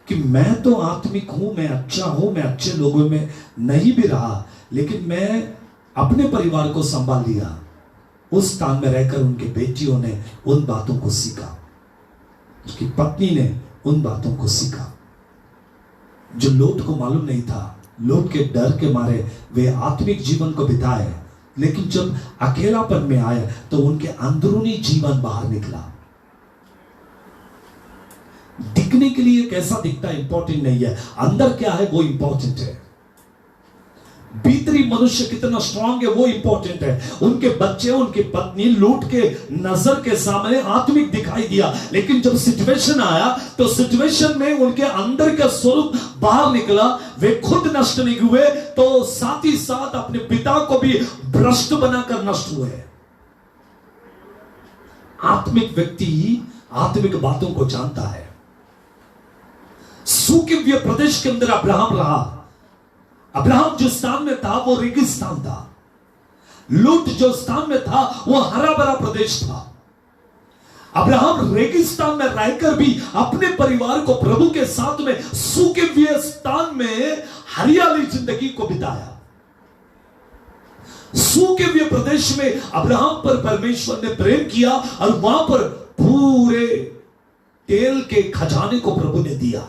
कि मैं तो आत्मिक हूं, मैं अच्छा हूं, मैं अच्छे लोगों में नहीं भी रहा, लेकिन मैं अपने परिवार को संभाल लिया। उस स्थान में रहकर उनके बेटियों ने उन बातों को सीखा, उसकी पत्नी ने उन बातों को सीखा जो लोट को मालूम नहीं था। लोट के डर के मारे वे आत्मिक जीवन को बिताए, लेकिन जब अकेलापन में आए तो उनके अंदरूनी जीवन बाहर निकला। दिखने के लिए कैसा दिखता इंपॉर्टेंट नहीं है, अंदर क्या है वो इंपॉर्टेंट है। भीतरी मनुष्य कितना स्ट्रांग है वो इंपॉर्टेंट है। उनके बच्चे, उनकी पत्नी लूट के नजर के सामने आत्मिक दिखाई दिया, लेकिन जब सिचुएशन आया तो सिचुएशन में उनके अंदर का स्वरूप बाहर निकला। वे खुद नष्ट नहीं हुए तो साथ ही साथ अपने पिता को भी भ्रष्ट बनाकर नष्ट हुए। आत्मिक व्यक्ति आत्मिक बातों को जानता है। सूखे हुए प्रदेश के अंदर अब्राहम रहा। अब्राहम जो स्थान में था वो रेगिस्तान था। लूट जो स्थान में था वो हरा भरा प्रदेश था। अब्राहम रेगिस्तान में रहकर भी अपने परिवार को प्रभु के साथ में सूखे हुए स्थान में हरियाली जिंदगी को बिताया। सूखे हुए प्रदेश में अब्राहम पर परमेश्वर ने प्रेम किया और वहां पर पूरे तेल के खजाने को प्रभु ने दिया।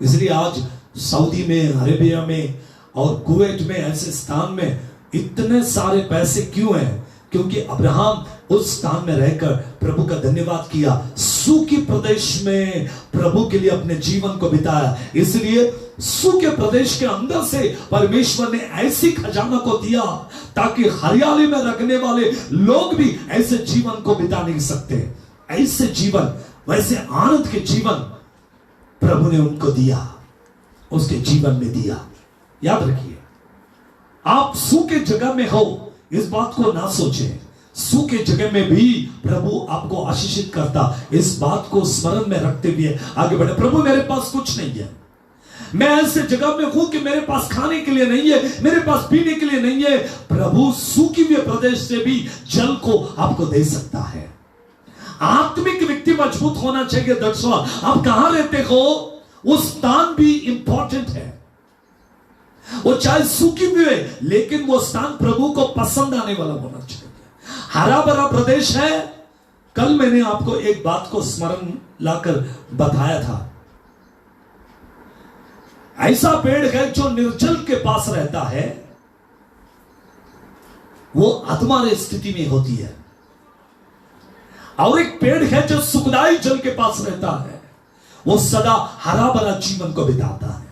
इसलिए आज सऊदी में, अरेबिया में और कुवैत में ऐसे स्थान में इतने सारे पैसे क्यों हैं? क्योंकि अब्राहम उस स्थान में रहकर प्रभु का धन्यवाद किया, सूखे प्रदेश में प्रभु के लिए अपने जीवन को बिताया। इसलिए सूखे प्रदेश के अंदर से परमेश्वर ने ऐसी खजाना को दिया ताकि हरियाली में रखने वाले लोग भी ऐसे जीवन को बिता नहीं सकते। ऐसे जीवन, वैसे आनंद के जीवन प्रभु ने उनको दिया, उसके जीवन में दिया। याद रखिए, आप सूखे जगह में हो इस बात को ना सोचें, सूखे जगह में भी प्रभु आपको आशीषित करता। इस बात को स्मरण में रखते हुए आगे बढ़े। प्रभु मेरे पास कुछ नहीं है, मैं ऐसे जगह में हूं कि मेरे पास खाने के लिए नहीं है, मेरे पास पीने के लिए नहीं है। प्रभु सूखे हुए प्रदेश से भी जल को आपको दे सकता है। आत्मिक व्यक्ति मजबूत होना चाहिए। दर्शकों, आप कहां रहते हो वो स्थान भी इंपॉर्टेंट है। वो चाहे सूखी भी है, लेकिन वो स्थान प्रभु को पसंद आने वाला होना चाहिए। हरा भरा प्रदेश है। कल मैंने आपको एक बात को स्मरण लाकर बताया था। ऐसा पेड़ है जो निर्जल के पास रहता है, वो अधमरे स्थिति में होती है। और एक पेड़ है जो सुखदाई जल के पास रहता है, वो सदा हरा भरा जीवन को बिताता है।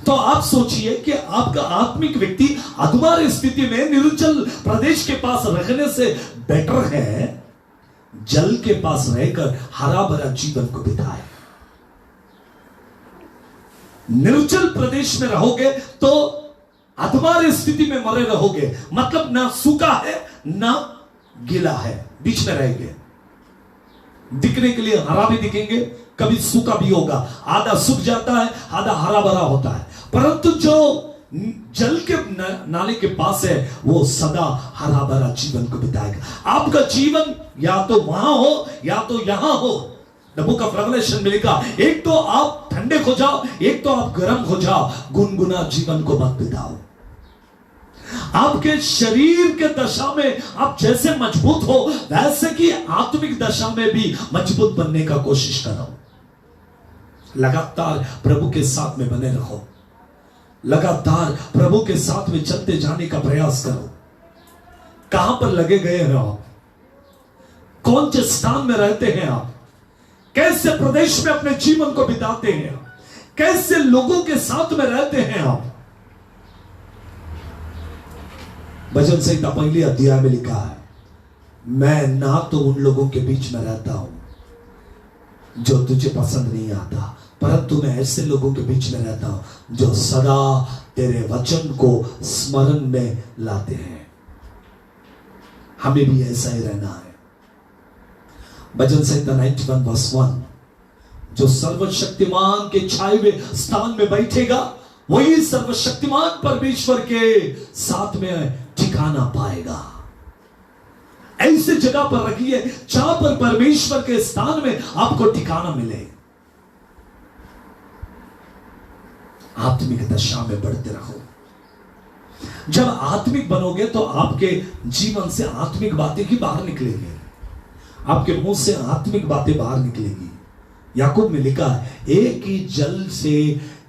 तो आप सोचिए कि आपका आत्मिक व्यक्ति अधमरे स्थिति में निर्जल प्रदेश के पास रहने से बेटर है जल के पास रहकर हरा भरा जीवन को बिताए। निर्जल प्रदेश में रहोगे तो अधमरे स्थिति में मरे रहोगे, मतलब ना सूखा है ना गीला है, बीच में रहेंगे। दिखने के लिए हरा भी दिखेंगे, कभी सूखा भी होगा, आधा सूख जाता है, आधा हरा भरा होता है। परंतु जो जल के नाले के पास है वो सदा हरा भरा जीवन को बिताएगा। आपका जीवन या तो वहां हो या तो यहां हो। द बुक ऑफ रेवलेशन में लिखा, एक तो आप ठंडे हो जाओ, एक तो आप गर्म हो जाओ, गुनगुना जीवन को मत बिताओ। आपके शरीर के दशा में आप जैसे मजबूत हो, वैसे कि आत्मिक दशा में भी मजबूत बनने का कोशिश करो। लगातार प्रभु के साथ में बने रहो, लगातार प्रभु के साथ में चलते जाने का प्रयास करो। कहां पर लगे गए हैं आप? कौन से स्थान में रहते हैं आप? कैसे प्रदेश में अपने जीवन को बिताते हैं आप? कैसे लोगों के साथ में रहते हैं आप? भजन संहिता पहली अध्याय में लिखा है, मैं ना तो उन लोगों के बीच में रहता हूं जो तुझे पसंद नहीं आता, परंतु मैं ऐसे लोगों के बीच में रहता हूं जो सदा तेरे वचन को स्मरण में लाते हैं। हमें भी ऐसा ही रहना है। भजन संहिता 91 वर्स 1, जो सर्वशक्तिमान के छाए हुए स्थान में बैठेगा वही सर्वशक्तिमान परमेश्वर के साथ में ठिकाना पाएगा। ऐसी जगह पर रखिए जहां पर परमेश्वर के स्थान में आपको ठिकाना मिले। आत्मिक दशा में बढ़ते रहो। जब आत्मिक बनोगे तो आपके जीवन से आत्मिक बातें ही बाहर निकलेंगी, आपके मुंह से आत्मिक बातें बाहर निकलेगी। याकूब में लिखा है, एक ही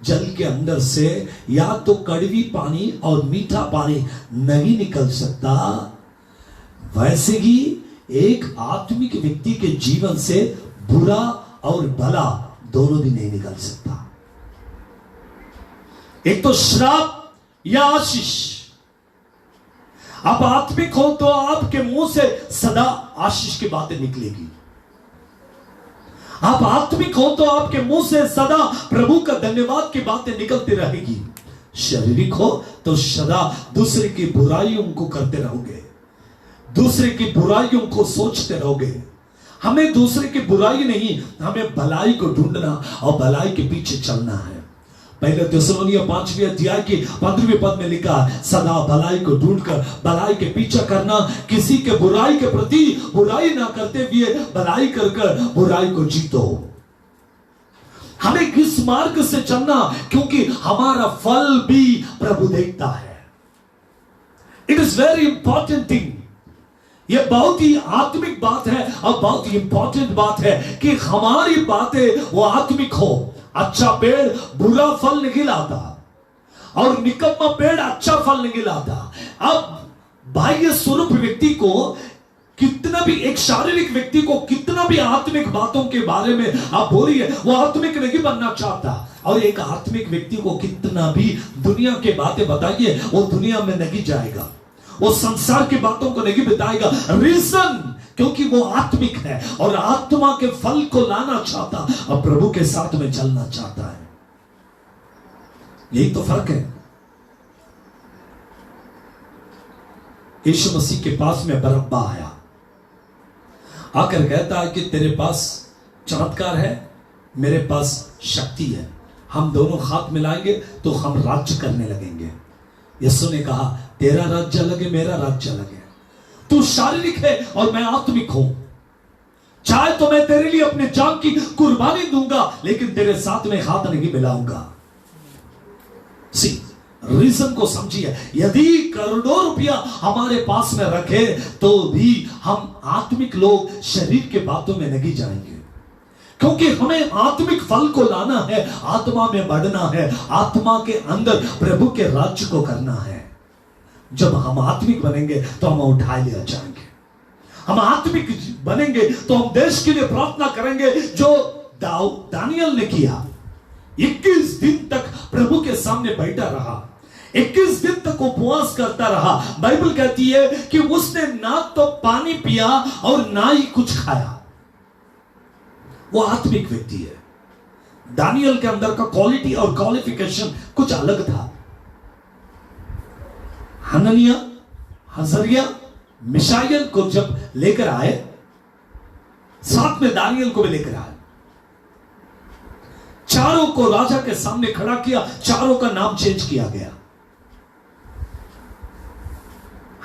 जल के अंदर से या तो कड़वी पानी और मीठा पानी नहीं निकल सकता, वैसे ही एक आत्मिक व्यक्ति के जीवन से बुरा और भला दोनों भी नहीं निकल सकता। एक तो श्राप या आशीष। आप आत्मिक हो तो आपके मुंह से सदा आशीष की बातें निकलेगी। आप आत्मिक हो तो आपके मुंह से सदा प्रभु का धन्यवाद की बातें निकलती रहेगी। शारीरिक हो तो सदा दूसरे की बुराइयों को करते रहोगे, दूसरे की बुराइयों को सोचते रहोगे। हमें दूसरे की बुराई नहीं, हमें भलाई को ढूंढना और भलाई के पीछे चलना है। पहले थिस्सलुनीय 5वीं अध्याय की 15वें पद में लिखा है, सदा भलाई को ढूंढकर भलाई के पीछे करना, किसी के बुराई के प्रति बुराई ना करते हुए भलाई कर बुराई को जीतो। हमें किस मार्ग से चलना, क्योंकि हमारा फल भी प्रभु देखता है। It is very important thing. यह बहुत ही आत्मिक बात है और बहुत ही इंपॉर्टेंट बात है कि हमारी बातें वो आत्मिक हो। अच्छा पेड़ बुरा फल नहीं लाता और निकम्मा पेड़ अच्छा फल नहीं लाता। अब बाह्य स्वरूप व्यक्ति को कितना भी, एक शारीरिक व्यक्ति को कितना भी आत्मिक बातों के बारे में आप बोलिए, वो आत्मिक नहीं बनना चाहता। और एक आत्मिक व्यक्ति को कितना भी दुनिया के बातें बताइए, वो दुनिया में नहीं जाएगा, वो संसार की बातों को नहीं बताएगा। रीजन, क्योंकि वो आत्मिक है और आत्मा के फल को लाना चाहता और प्रभु के साथ में चलना चाहता है। यही तो फर्क है। यीशु मसीह के पास में बरअब्बा आया, आकर कहता है कि तेरे पास चमत्कार है, मेरे पास शक्ति है, हम दोनों हाथ मिलाएंगे तो हम राज्य करने लगेंगे। यीशु ने कहा, तेरा राज्य अलग है, मेरा राज्य अलग है। तू शारीरिक है और मैं आत्मिक हूं। चाहे तो मैं तेरे लिए अपने जान की कुर्बानी दूंगा, लेकिन तेरे साथ में हाथ नहीं मिलाऊंगा। सी रीजन को समझिए। यदि करोड़ों रुपया हमारे पास में रखे तो भी हम आत्मिक लोग शरीर के बातों में नहीं जाएंगे, क्योंकि हमें आत्मिक फल को लाना है, आत्मा में बढ़ना है, आत्मा के अंदर प्रभु के राज्य को करना है। जब हम आत्मिक बनेंगे तो हम उठाए ले जाएंगे। हम आत्मिक बनेंगे तो हम देश के लिए प्रार्थना करेंगे, जो दानियल ने किया। 21 दिन तक प्रभु के सामने बैठा रहा, 21 दिन तक उपवास करता रहा। बाइबल कहती है कि उसने ना तो पानी पिया और ना ही कुछ खाया। वो आत्मिक व्यक्ति है। दानियल के अंदर का क्वालिटी और क्वालिफिकेशन कुछ अलग था। हननिया, हजरिया, मिशाएल को जब लेकर आए, साथ में दानियल को भी लेकर आए, चारों को राजा के सामने खड़ा किया, चारों का नाम चेंज किया गया।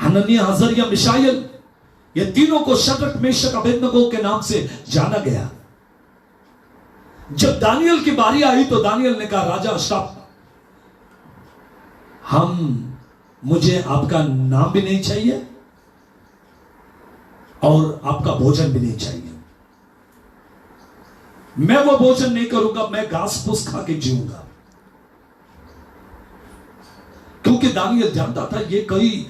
हननिया, हजरिया, मिशाएल, ये तीनों को शद्रक, मेशक, अबेदनगो के नाम से जाना गया। जब दानियल की बारी आई तो दानियल ने कहा, राजा स्टॉप, हम मुझे आपका नाम भी नहीं चाहिए और आपका भोजन भी नहीं चाहिए। मैं वो भोजन नहीं करूंगा, मैं घास फूस खा के जीऊंगा। क्योंकि दानियल जानता था ये कई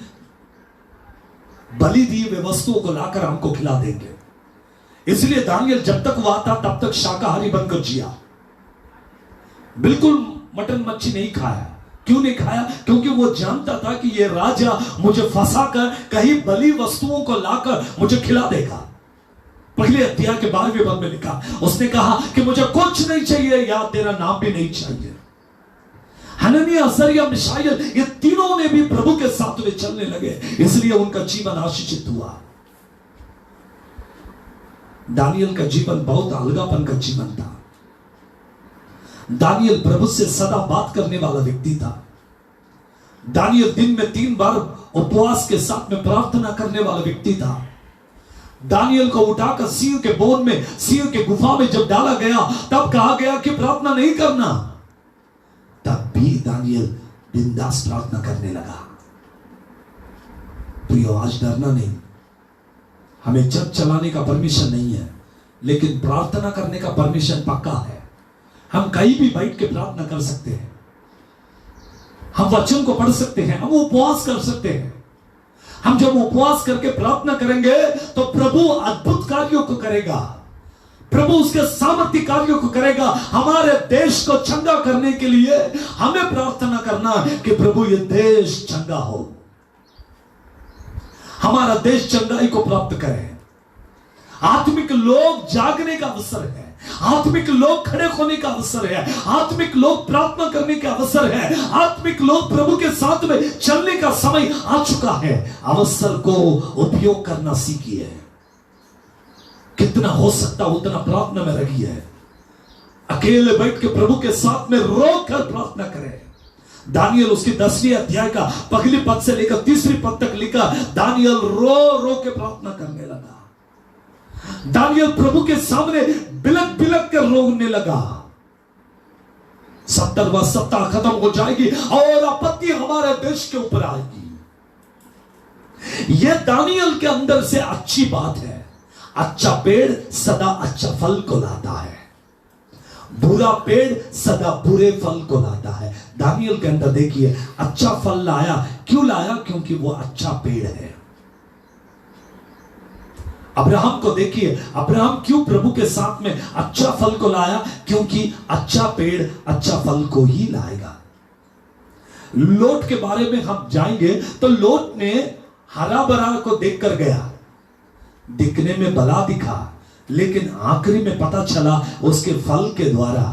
बलि दिए हुए वस्तुओं को लाकर हमको खिला देंगे, इसलिए दानियल जब तक वह था तब तक शाकाहारी बनकर जिया। बिल्कुल मटन मच्छी नहीं खाया। क्यों नहीं खाया? क्योंकि वो जानता था कि ये राजा मुझे फंसाकर कहीं बलि वस्तुओं को लाकर मुझे खिला देगा। पहले अध्याय के 12वें पद में लिखा, उसने कहा कि मुझे कुछ नहीं चाहिए, या तेरा नाम भी नहीं चाहिए। हननिया, अज़रिया, मिशाएल, ये तीनों ने भी प्रभु के साथ में चलने लगे, इसलिए उनका जीवन आशीषित हुआ। दानियल का जीवन बहुत अलगापन का जीवन था। दानियल प्रभु से सदा बात करने वाला व्यक्ति था। दानियल दिन में 3 बार उपवास के साथ में प्रार्थना करने वाला व्यक्ति था। दानियल को उठाकर सिंह के बोन में, सिंह के गुफा में जब डाला गया, तब कहा गया कि प्रार्थना नहीं करना। तब भी दानियल बिंदास प्रार्थना करने लगा। प्रियो, आज डरना नहीं। हमें जग चलाने का परमिशन नहीं है, लेकिन प्रार्थना करने का परमिशन पक्का है। हम कहीं भी बैठ के प्रार्थना कर सकते हैं, हम वचन को पढ़ सकते हैं, हम उपवास कर सकते हैं। हम जब उपवास करके प्रार्थना करेंगे तो प्रभु अद्भुत कार्यों को करेगा, प्रभु उसके सामर्थ्य कार्यों को करेगा। हमारे देश को चंगा करने के लिए हमें प्रार्थना करना कि प्रभु ये देश चंगा हो, हमारा देश चंगाई को प्राप्त करे। आत्मिक लोग जागने का अवसर है, आत्मिक लोग खड़े होने का अवसर है, आत्मिक लोग प्रार्थना करने का अवसर है, आत्मिक लोग प्रभु के साथ में चलने का समय आ चुका है। अवसर को उपयोग करना सीखिए। कितना हो सकता उतना प्रार्थना में रहिए। अकेले बैठ के प्रभु के साथ में रो कर प्रार्थना करें। दानियल उसकी 10वीं अध्याय का पहली पद से लेकर 3री पद तक लिखा, दानियल रो रो के प्रार्थना करने लगा। दानियल प्रभु के सामने बिलक बिलक कर रोने लगा। 70वां सप्ताह खत्म हो जाएगी और आपत्ति हमारे देश के ऊपर आएगी। यह दानियल के अंदर से अच्छी बात है। अच्छा पेड़ सदा अच्छा फल को लाता है, बुरा पेड़ सदा बुरे फल को लाता है। दानियल के अंदर देखिए, अच्छा फल लाया। क्यों लाया? क्योंकि वो अच्छा पेड़ है। अब्राहम को देखिए, अब्राहम क्यों प्रभु के साथ में अच्छा फल को लाया? क्योंकि अच्छा पेड़ अच्छा फल को ही लाएगा। लोट के बारे में हम जाएंगे तो लोट ने हरा भरा को देखकर गया, दिखने में भला दिखा, लेकिन आखिरी में पता चला उसके फल के द्वारा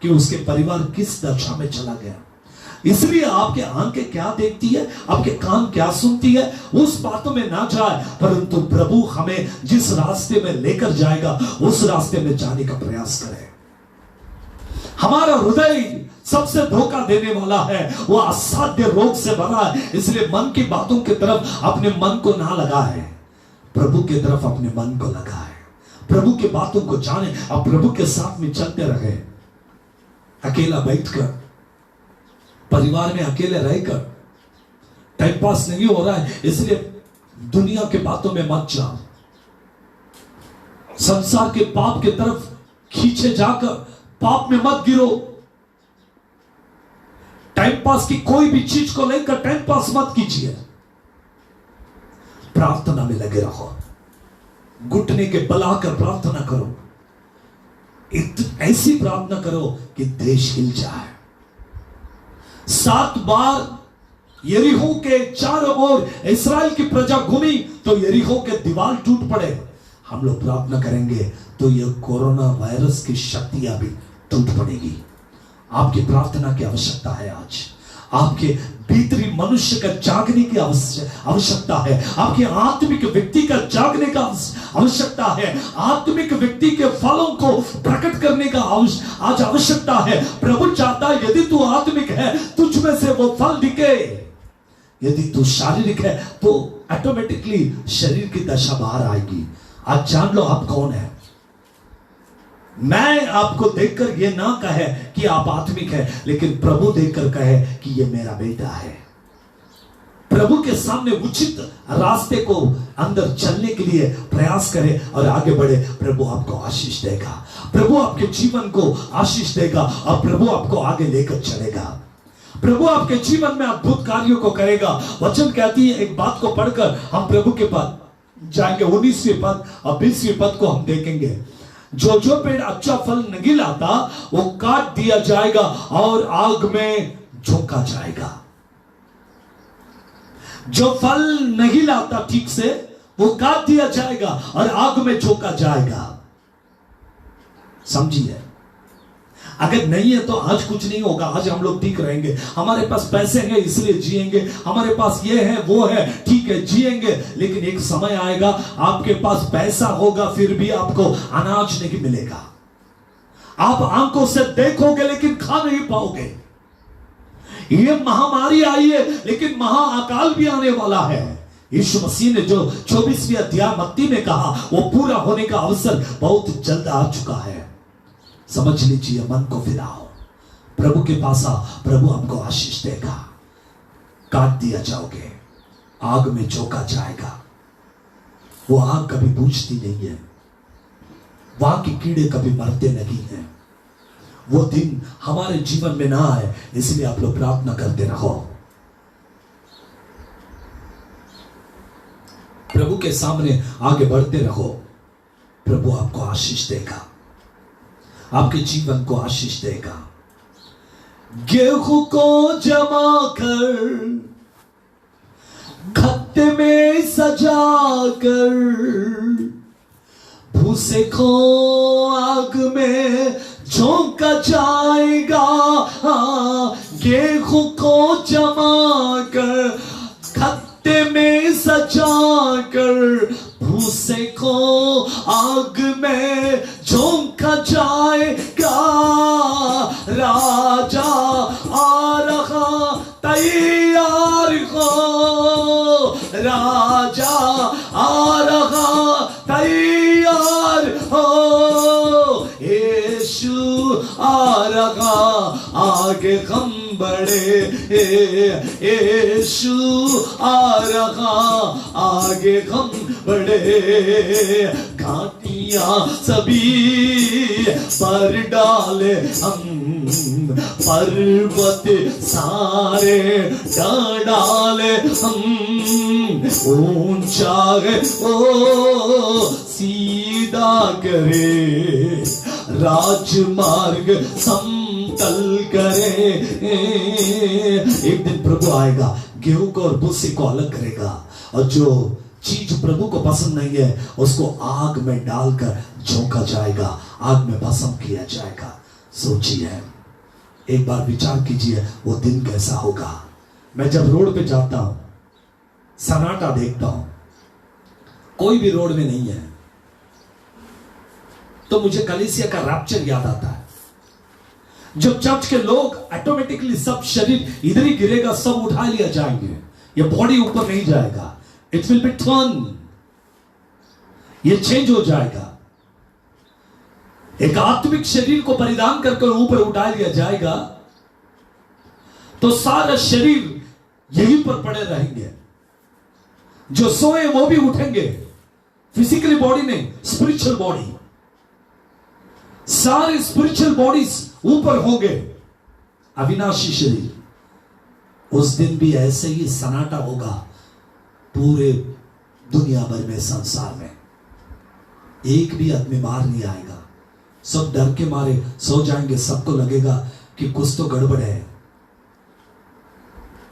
कि उसके परिवार किस दशा में चला गया। इसलिए आपके आंखें क्या देखती है, आपके कान क्या सुनती है, उस बातों में ना जाए, परंतु प्रभु हमें जिस रास्ते में लेकर जाएगा उस रास्ते में जाने का प्रयास करें। हमारा हृदय सबसे धोखा देने वाला है, वो असाध्य रोग से भरा है। इसलिए मन की बातों की तरफ अपने मन को ना लगाए, प्रभु की तरफ अपने मन को लगाए। प्रभु की बातों को जाने और प्रभु के साथ में चलते रहे। अकेला बैठकर, परिवार में अकेले रहकर टाइम पास नहीं हो रहा है, इसलिए दुनिया के बातों में मत जाओ। संसार के पाप की तरफ खींचे जाकर पाप में मत गिरो। टाइम पास की कोई भी चीज को लेकर टाइम पास मत कीजिए। प्रार्थना में लगे रहो, घुटने के बलाकर प्रार्थना करो। ऐसी प्रार्थना करो कि देश हिल जाए। 7 बार यरीहो के चारों ओर इस्राएल की प्रजा घूमी तो यरीहो के दीवार टूट पड़े। हम लोग प्रार्थना करेंगे तो यह कोरोना वायरस की शक्तियां भी टूट पड़ेगी। आपकी प्रार्थना की आवश्यकता है। आज आपके भीतरी मनुष्य का जागने की आवश्यकता है। आपके आत्मिक व्यक्ति का जागने का आवश्यकता है। आत्मिक व्यक्ति के फलों को प्रकट करने का आज आवश्यकता है। प्रभु चाहता है यदि तू आत्मिक है तुझ में से वो फल दिखे। यदि तू शारीरिक है तो ऑटोमेटिकली शरीर की दशा बाहर आएगी। आज जान लो आप कौन है। मैं आपको देखकर ये ना कहे कि आप आत्मिक है, लेकिन प्रभु देखकर कहे कि ये मेरा बेटा है। प्रभु के सामने उचित रास्ते को अंदर चलने के लिए प्रयास करें और आगे बढ़े। प्रभु आपको आशीष देगा, प्रभु आपके जीवन को आशीष देगा और प्रभु आपको आगे लेकर चलेगा। प्रभु आपके जीवन में अद्भुत कार्यों को करेगा। वचन कहती है, एक बात को पढ़कर हम प्रभु के पास जाएंगे। 19वीं पद और 20वीं पद को हम देखेंगे। जो पेड़ अच्छा फल नहीं लाता वो काट दिया जाएगा और आग में झोंका जाएगा। जो फल नहीं लाता ठीक से वो काट दिया जाएगा और आग में झोंका जाएगा। समझिए, अगर नहीं है तो आज कुछ नहीं होगा। आज हम लोग ठीक रहेंगे, हमारे पास पैसे हैं इसलिए जिएंगे, हमारे पास ये है वो है, ठीक है जिएंगे। लेकिन एक समय आएगा आपके पास पैसा होगा फिर भी आपको अनाज नहीं मिलेगा। आप आंखों से देखोगे लेकिन खा नहीं पाओगे। ये महामारी आई है लेकिन महाअकाल भी आने वाला है। यीशु मसीह ने जो 24वीं अध्याय मत्ती में कहा वो पूरा होने का अवसर बहुत जल्द आ चुका है। समझ लीजिए, मन को फिराओ, प्रभु के पास आओ, प्रभु आपको आशीष देगा। काट दिया जाओगे, आग में झोंका जाएगा। वो आग कभी बुझती नहीं है, वहां के कीड़े कभी मरते नहीं हैं। वो दिन हमारे जीवन में ना आए, इसलिए आप लोग प्रार्थना करते रहो। प्रभु के सामने आगे बढ़ते रहो, प्रभु आपको आशीष देगा, आपके जीवन को आशीष देगा। गेहूं को जमा कर खत्ते में सजा कर, भूसे को आग में झोंका जाएगा। गेहूं को जमा कर खत्ते में सजा कर, भूसे को आग में झोंका जाएगा। राजा आ रहा, तैयार हो, राजा आ रहा, तैयार हो। यीशु आ रहा, आगे हम बढ़े। यीशु आ रहा, आगे हम बढ़े। घाटियां सभी पर डाले हम, पर्वत सारे डाले हम। ऊंचा है वो सीधा करे, राजमार्ग समतल करे। एक दिन प्रभु आएगा, गेहूं को और भूसे को अलग करेगा, और जो चीज प्रभु को पसंद नहीं है उसको आग में डालकर झोंका जाएगा, आग में भस्म किया जाएगा। सोचिए, एक बार विचार कीजिए वो दिन कैसा होगा। मैं जब रोड पे जाता हूं, सन्नाटा देखता हूं, कोई भी रोड में नहीं है, तो मुझे कलीसिया का रैप्चर याद आता है। जब चर्च के लोग ऑटोमेटिकली सब शरीर इधर ही गिरेगा, सब उठा लिया जाएंगे, ये बॉडी ऊपर नहीं जाएगा। इट विल बी टर्न, ये चेंज हो जाएगा। एक आत्मिक शरीर को परिधान करके ऊपर उठा लिया जाएगा, तो सारा शरीर यहीं पर पड़े रहेंगे। जो सोए वो भी उठेंगे, फिजिकली बॉडी नहीं, स्पिरिचुअल बॉडी। सारे स्पिरिचुअल बॉडीज ऊपर होंगे, अविनाशी शरीर। उस दिन भी ऐसे ही सन्नाटा होगा पूरे दुनिया भर में, संसार में। एक भी आदमी बाहर नहीं आएगा, सब डर के मारे सो जाएंगे। सबको लगेगा कि कुछ तो गड़बड़ है।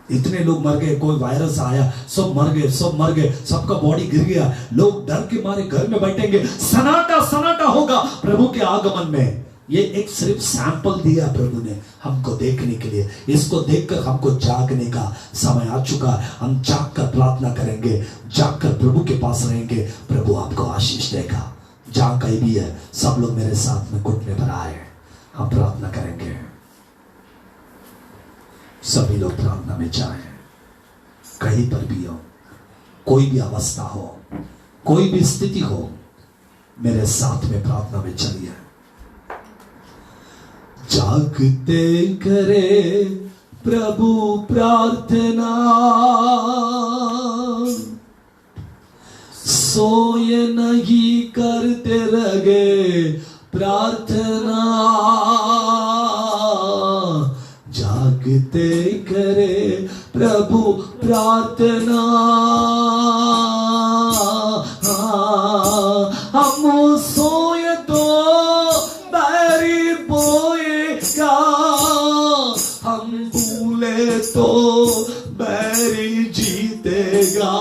इतने लोग मर गए, कोई वायरस आया, सब मर गए, सब मर गए, सबका बॉडी गिर गया। लोग डर के मारे घर में बैठेंगे, सन्नाटा सन्नाटा होगा प्रभु के आगमन में। ये एक सिर्फ सैंपल दिया प्रभु ने हमको देखने के लिए। इसको देखकर हमको जागने का समय आ चुका है। हम जाग कर प्रार्थना करेंगे, जाग कर प्रभु के पास रहेंगे, प्रभु आपको आशीष देगा। जहां कहीं भी है, सब लोग मेरे साथ में घुटने पर आए, हम प्रार्थना करेंगे। सभी लोग प्रार्थना में जाएं, कहीं पर भी हो, कोई भी अवस्था हो, कोई भी स्थिति हो, मेरे साथ में प्रार्थना में चलिए। जागते करे प्रभु प्रार्थना, नहीं करते रहे प्रार्थना, जागते करे प्रभु प्रार्थना। हम सोए तो बैरी बोएगा, हम भूले तो बैरी जीतेगा।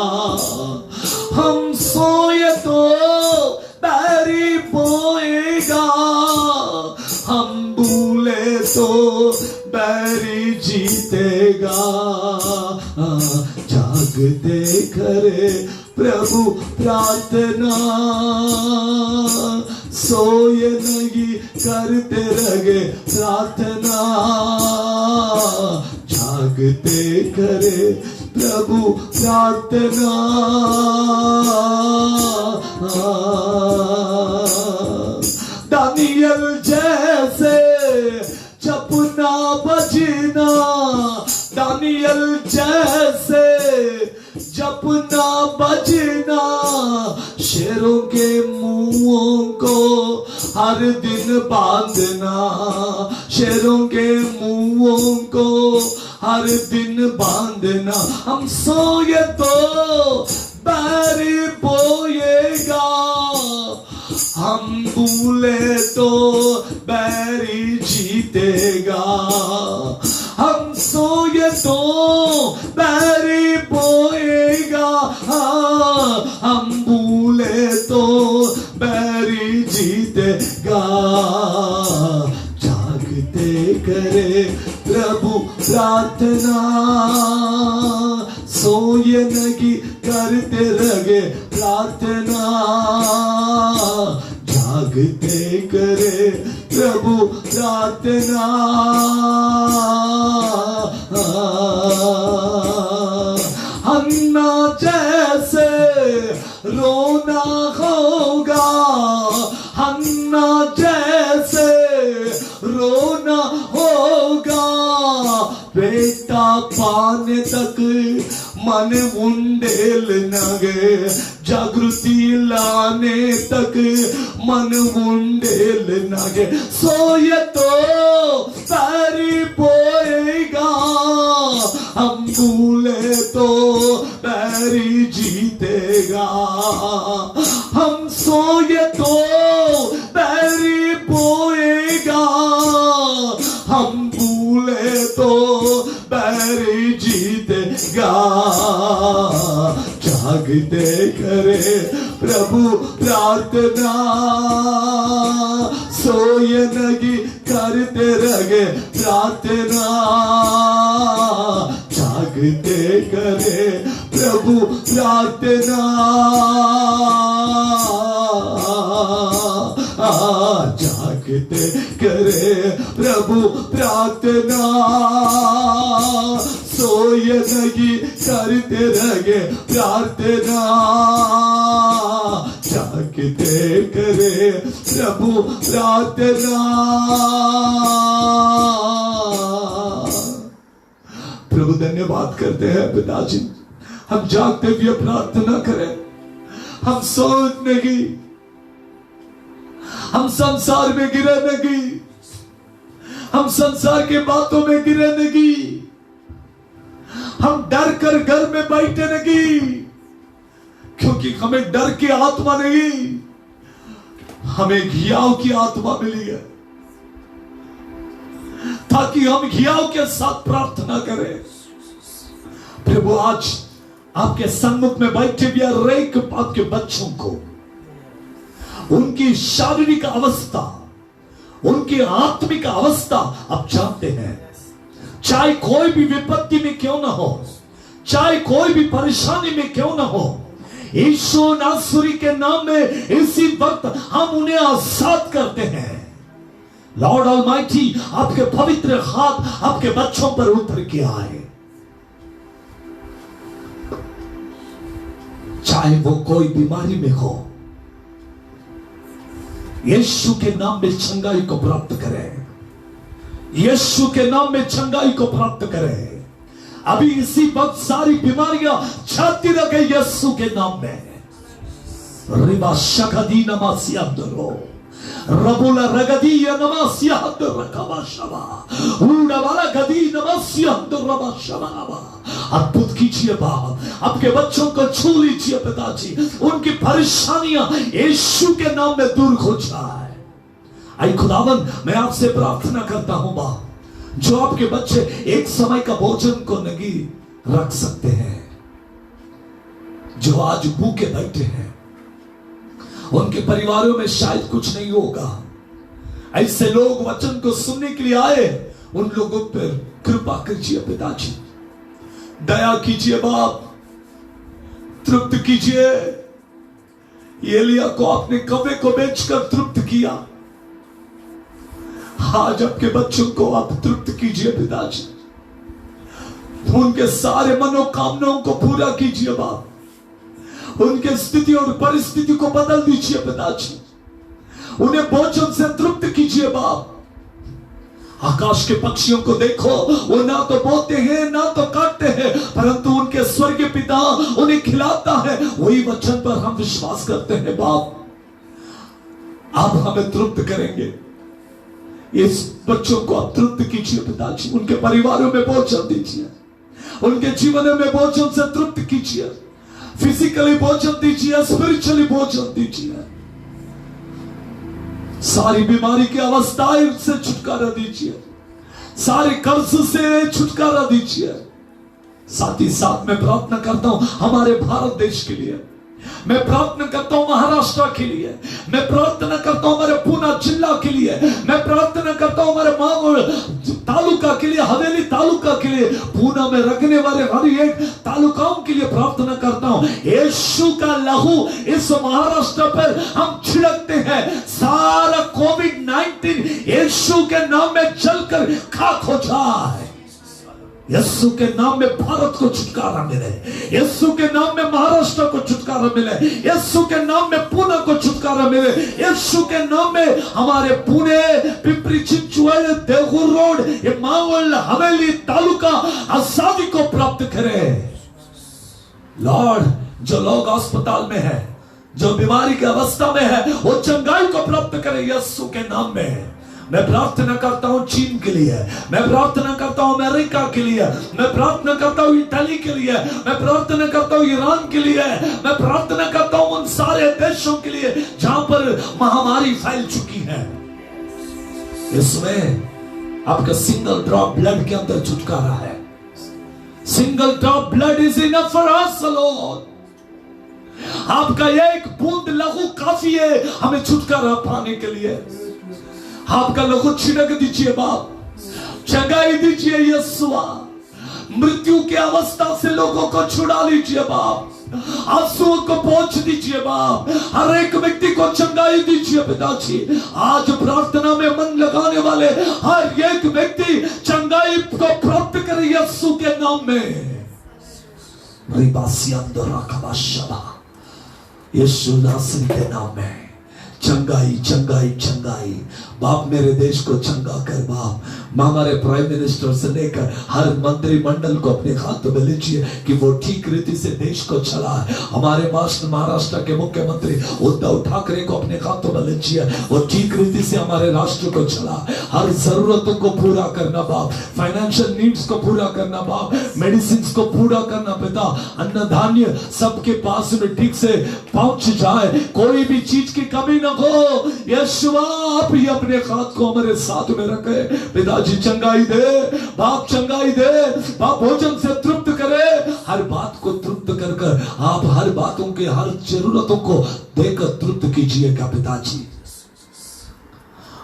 हम सोए तो बैरी बोएगा, हम भूले तो बैरी जीतेगा। जागते करे प्रभु प्रार्थना, सोए नहीं करते रहे प्रार्थना। जागते करे प्रभु प्रार्थना। दानियल जैसे जपना बजना, दानियल जैसे जपना बजना। शेरों के मुंहों को हर दिन बांधना, शेरों के मुंहों को हर दिन बांधना। हम सोए तो बैरी बोएगा, हम भूले तो बैरी जीतेगा। हम सोए तो बैरी बोएगा, हम भूले तो बैरी जीतेगा। जागते करे प्रभु प्रार्थना, सोए नहीं करते रहे प्रार्थना। जागते करे प्रभु प्रार्थना। हन्ना जैसे रोना होगा, हन्ना जैसे रोना होगा। बेटा पाने तक मन मुंडेल नगे, जागृति लाने तक मन मुंडेल नगे। सोए तो बैरी बोएगा, हम भूले तो बैरी जीतेगा। हम सोए तो बैरी बोएगा, हम भूले तो बैरी जीतेगा। जागते करे प्रभु प्रार्थना, सोए नहीं करते रहे प्रार्थना। जागते करे प्रभु प्रार्थना। जागते करे प्रभु प्रार्थना, सोए नहीं करते रहे प्रार्थना। जागते करे प्रभु प्रार्थना। प्रभु धन्यवाद करते हैं पिताजी, हम जागते हुए प्रार्थना करें। हम सोच नहीं, हम संसार में गिरे नहीं, हम संसार के बातों में गिरे नहीं, हम डर कर घर में बैठे नहीं, क्योंकि हमें डर की आत्मा नहीं, हमें घियाव की आत्मा मिली है, ताकि हम घियाव के साथ प्रार्थना करें। प्रभु आज आपके सम्मुख में बैठे हुए हरेक आपके बच्चों को उनकी शारीरिक अवस्था, उनकी आत्मिक अवस्था आप जानते हैं। चाहे कोई भी विपत्ति में क्यों ना हो, चाहे कोई भी परेशानी में क्यों ना हो, यीशु नासरी के नाम में इसी वक्त हम उन्हें आजाद करते हैं। लॉर्ड ऑलमाइटी आपके पवित्र हाथ आपके बच्चों पर उतर के आए। चाहे वो कोई बीमारी में हो, यीशु के नाम में चंगाई को प्राप्त करें, यीशु के नाम में चंगाई को प्राप्त करें। अभी इसी वक्त सारी बीमारियां छाती रखे यीशु के नाम में। रिबा शकदी नमासिया दरो रबुला रगदी नमासिया रकबा शबा उड़ा वाला गदी नमासिया रबा शबा। अद्भुत कीजिए बाप, आपके बच्चों को छू लीजिए पिताजी, उनकी परेशानियां यीशु के नाम में दूर हो जाए। आई खुदावन, मैं आपसे प्रार्थना करता हूं बाप, जो आपके बच्चे एक समय का भोजन को नहीं रख सकते हैं, जो आज भूखे बैठे हैं, उनके परिवारों में शायद कुछ नहीं होगा, ऐसे लोग वचन को सुनने के लिए आए, उन लोगों पर कृपा कीजिए पिताजी, दया कीजिए बाप, तृप्त कीजिए। एलिया को आपने कवे को बेचकर तृप्त किया, आज आपके बच्चों को आप तृप्त कीजिए पिताजी, उनके सारे मनोकामनाओं को पूरा कीजिए बाप, उनके स्थिति और परिस्थिति को बदल दीजिए पिताजी, उन्हें भोजन से तृप्त कीजिए बाप। आकाश के पक्षियों को देखो, वो ना तो बोते हैं ना तो काटते हैं, परंतु उनके स्वर्गीय पिता उन्हें खिलाता है। वही वचन पर हम विश्वास करते हैं बाप, आप हमें तृप्त करेंगे। इस बच्चों को आप तृप्त कीजिए पिताजी, उनके परिवारों में भोजन दीजिए, उनके जीवन में भोजन से तृप्त कीजिए, फिजिकली भोजन दीजिए, स्पिरिचुअली भोजन दीजिए, सारी बीमारी की अवस्थाएं से छुटकारा दीजिए, सारे कर्ज से छुटकारा दीजिए। साथ ही साथ मैं प्रार्थना करता हूं हमारे भारत देश के लिए, मैं प्रार्थना करता हूं महाराष्ट्र के लिए, मैं प्रार्थना करता हूं हमारे पूना जिला के लिए, मैं प्रार्थना करता हूं हमारे मांगोल तालुका के लिए, हवेली तालुका के लिए, पूना में रखने वाले हर एक तालुकाओं के लिए प्रार्थना करता हूं। यीशु का लहू इस महाराष्ट्र पर हम छिड़कते हैं, सारा कोविड-19 यीशु के नाम में जलकर खाक हो जाए। यीशु के नाम में भारत को छुटकारा मिले, यीशु के नाम में महाराष्ट्र को छुटकारा मिले, यीशु के नाम में पुणे को छुटकारा मिले, यीशु के नाम में हमारे पुणे, पिंपरी चिंचवड, देहूर रोड, ये मावल, हवेली तालुका आजादी को प्राप्त करे। लॉर्ड, जो लोग अस्पताल में है, जो बीमारी की अवस्था में है, वो चंगाई को प्राप्त करे यीशु के नाम में। मैं प्रार्थना करता हूं चीन के लिए, मैं प्रार्थना करता हूं अमेरिका के लिए, मैं प्रार्थना करता हूं इटली के लिए, मैं प्रार्थना करता हूं ईरान के लिए, मैं प्रार्थना करता हूं उन सारे देशों के लिए जहां पर महामारी फैल चुकी है। इसमें आपका सिंगल ड्रॉप ब्लड के अंदर छुटकारा है, single drop blood is enough for us Lord. आपका एक बूंद लहू काफी है हमें छुटकारा पाने के लिए। आपका लहू छिड़क दीजिए बाप, चंगाई दीजिए यीशुआ, मृत्यु की अवस्था से लोगों को छुड़ा लीजिए बाप, आंसुओं को पोंछ दीजिए बाप, हर एक व्यक्ति को चंगाई दीजिए पिताजी। आज प्रार्थना में मन लगाने वाले हर एक व्यक्ति चंगाई को प्राप्त करे यीशु के नाम में। यीशु नासरी के नाम में चंगाई चंगाई चंगाई। बाप मेरे देश को चंगा कर बाप, हमारे प्राइम मिनिस्टर से लेकर हर मंत्रिमंडल को अपने हाथों में लीजिए कि वो ठीक रीति से देश को चलाए। हमारे महाराष्ट्र के मुख्यमंत्री उद्धव ठाकरे को अपने हाथों में लीजिए, वो ठीक रीति से हमारे राष्ट्र को चलाए, हर जरूरतों को पूरा करना बाप, फाइनेंशियल नीड्स को पूरा करना बाप, मेडिसिन को पूरा करना पिता, अन्न धान्य सबके पास में ठीक से पहुंच जाए, कोई भी चीज की कमी न हो। यीशुआ आप ही अपने हाथ को हमारे साथ में रखे पिताजी, चंगाई दे बाप, चंगाई दे बाप, भोजन से तृप्त करे, हर बात को तृप्त कर कर आप हर बातों के हर जरूरतों को देकर तृप्त कीजिएगा पिताजी।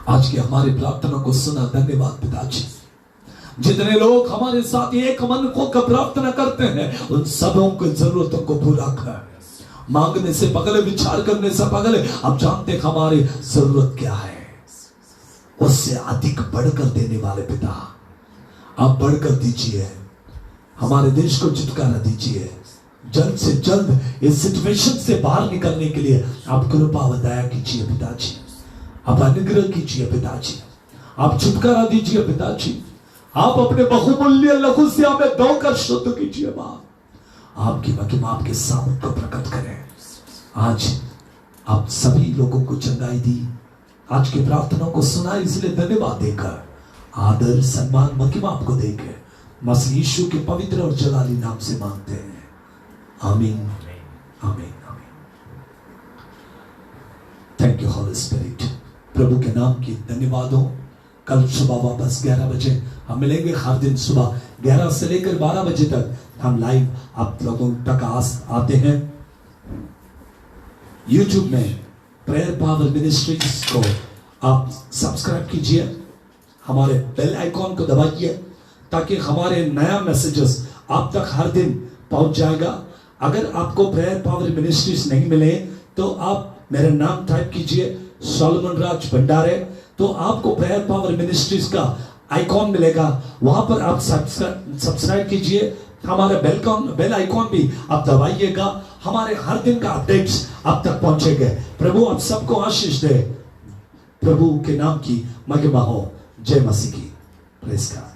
आज की हमारी प्रार्थना को सुना, धन्यवाद पिताजी। जितने लोग हमारे साथ एक मन को प्रार्थना करते हैं, उन सबों की जरूरतों को पूरा कर, मांगने से पहले, विचार करने से पहले आप जानते हमारी जरूरत क्या है, उससे अधिक बढ़कर देने वाले पिता आप बढ़कर दीजिए, हमारे देश को छुटकारा दीजिए, जल्द से जल्द इस सिचुएशन से बाहर निकलने के लिए आप कृपा व दया कीजिए पिताजी, आप अनुग्रह कीजिए पिताजी, आप छुटकारा दीजिए पिताजी, आप अपने बहुमूल्य लहू से हमें धोकर शुद्ध कीजिए बाप, आपकी महिमा आपके सामर्थ को प्रकट करें। आज आप सभी लोगों को चंगाई दी, आज की प्रार्थनाओं को सुना, इसलिए धन्यवाद देकर आदर सम्मान महिमा आपको देकर मसीह यीशु के पवित्र और जलाली नाम से मांगते हैं, आमीन आमीन आमीन। Thank you holy spirit. प्रभु के नाम की धन्यवाद हो। कल सुबह वापस 11 बजे हम मिलेंगे। हर दिन सुबह 11 से लेकर 12 बजे तक हम लाइव आप लोगों तक आते हैं। YouTube में प्रेयर पावर मिनिस्ट्रीज को आप सब्सक्राइब कीजिए, हमारे बेल आइकॉन को दबाइए ताकि हमारे नया मैसेजेस आप तक हर दिन पहुंच जाएगा। अगर आपको प्रेयर पावर मिनिस्ट्रीज नहीं मिले तो आप मेरा नाम टाइप कीजिए सोलोमन राज भंडारे, तो आपको प्रेयर पावर मिनिस्ट्रीज का आइकॉन मिलेगा, वहां पर आप सब्सक्राइब कीजिए। हमारे बेल आइकॉन भी आप दबाइएगा, हमारे हर दिन का अपडेट्स आप तक पहुंचेंगे। प्रभु आप सबको आशीष दे। प्रभु के नाम की महिमा हो। जय मसीह की। Praise God.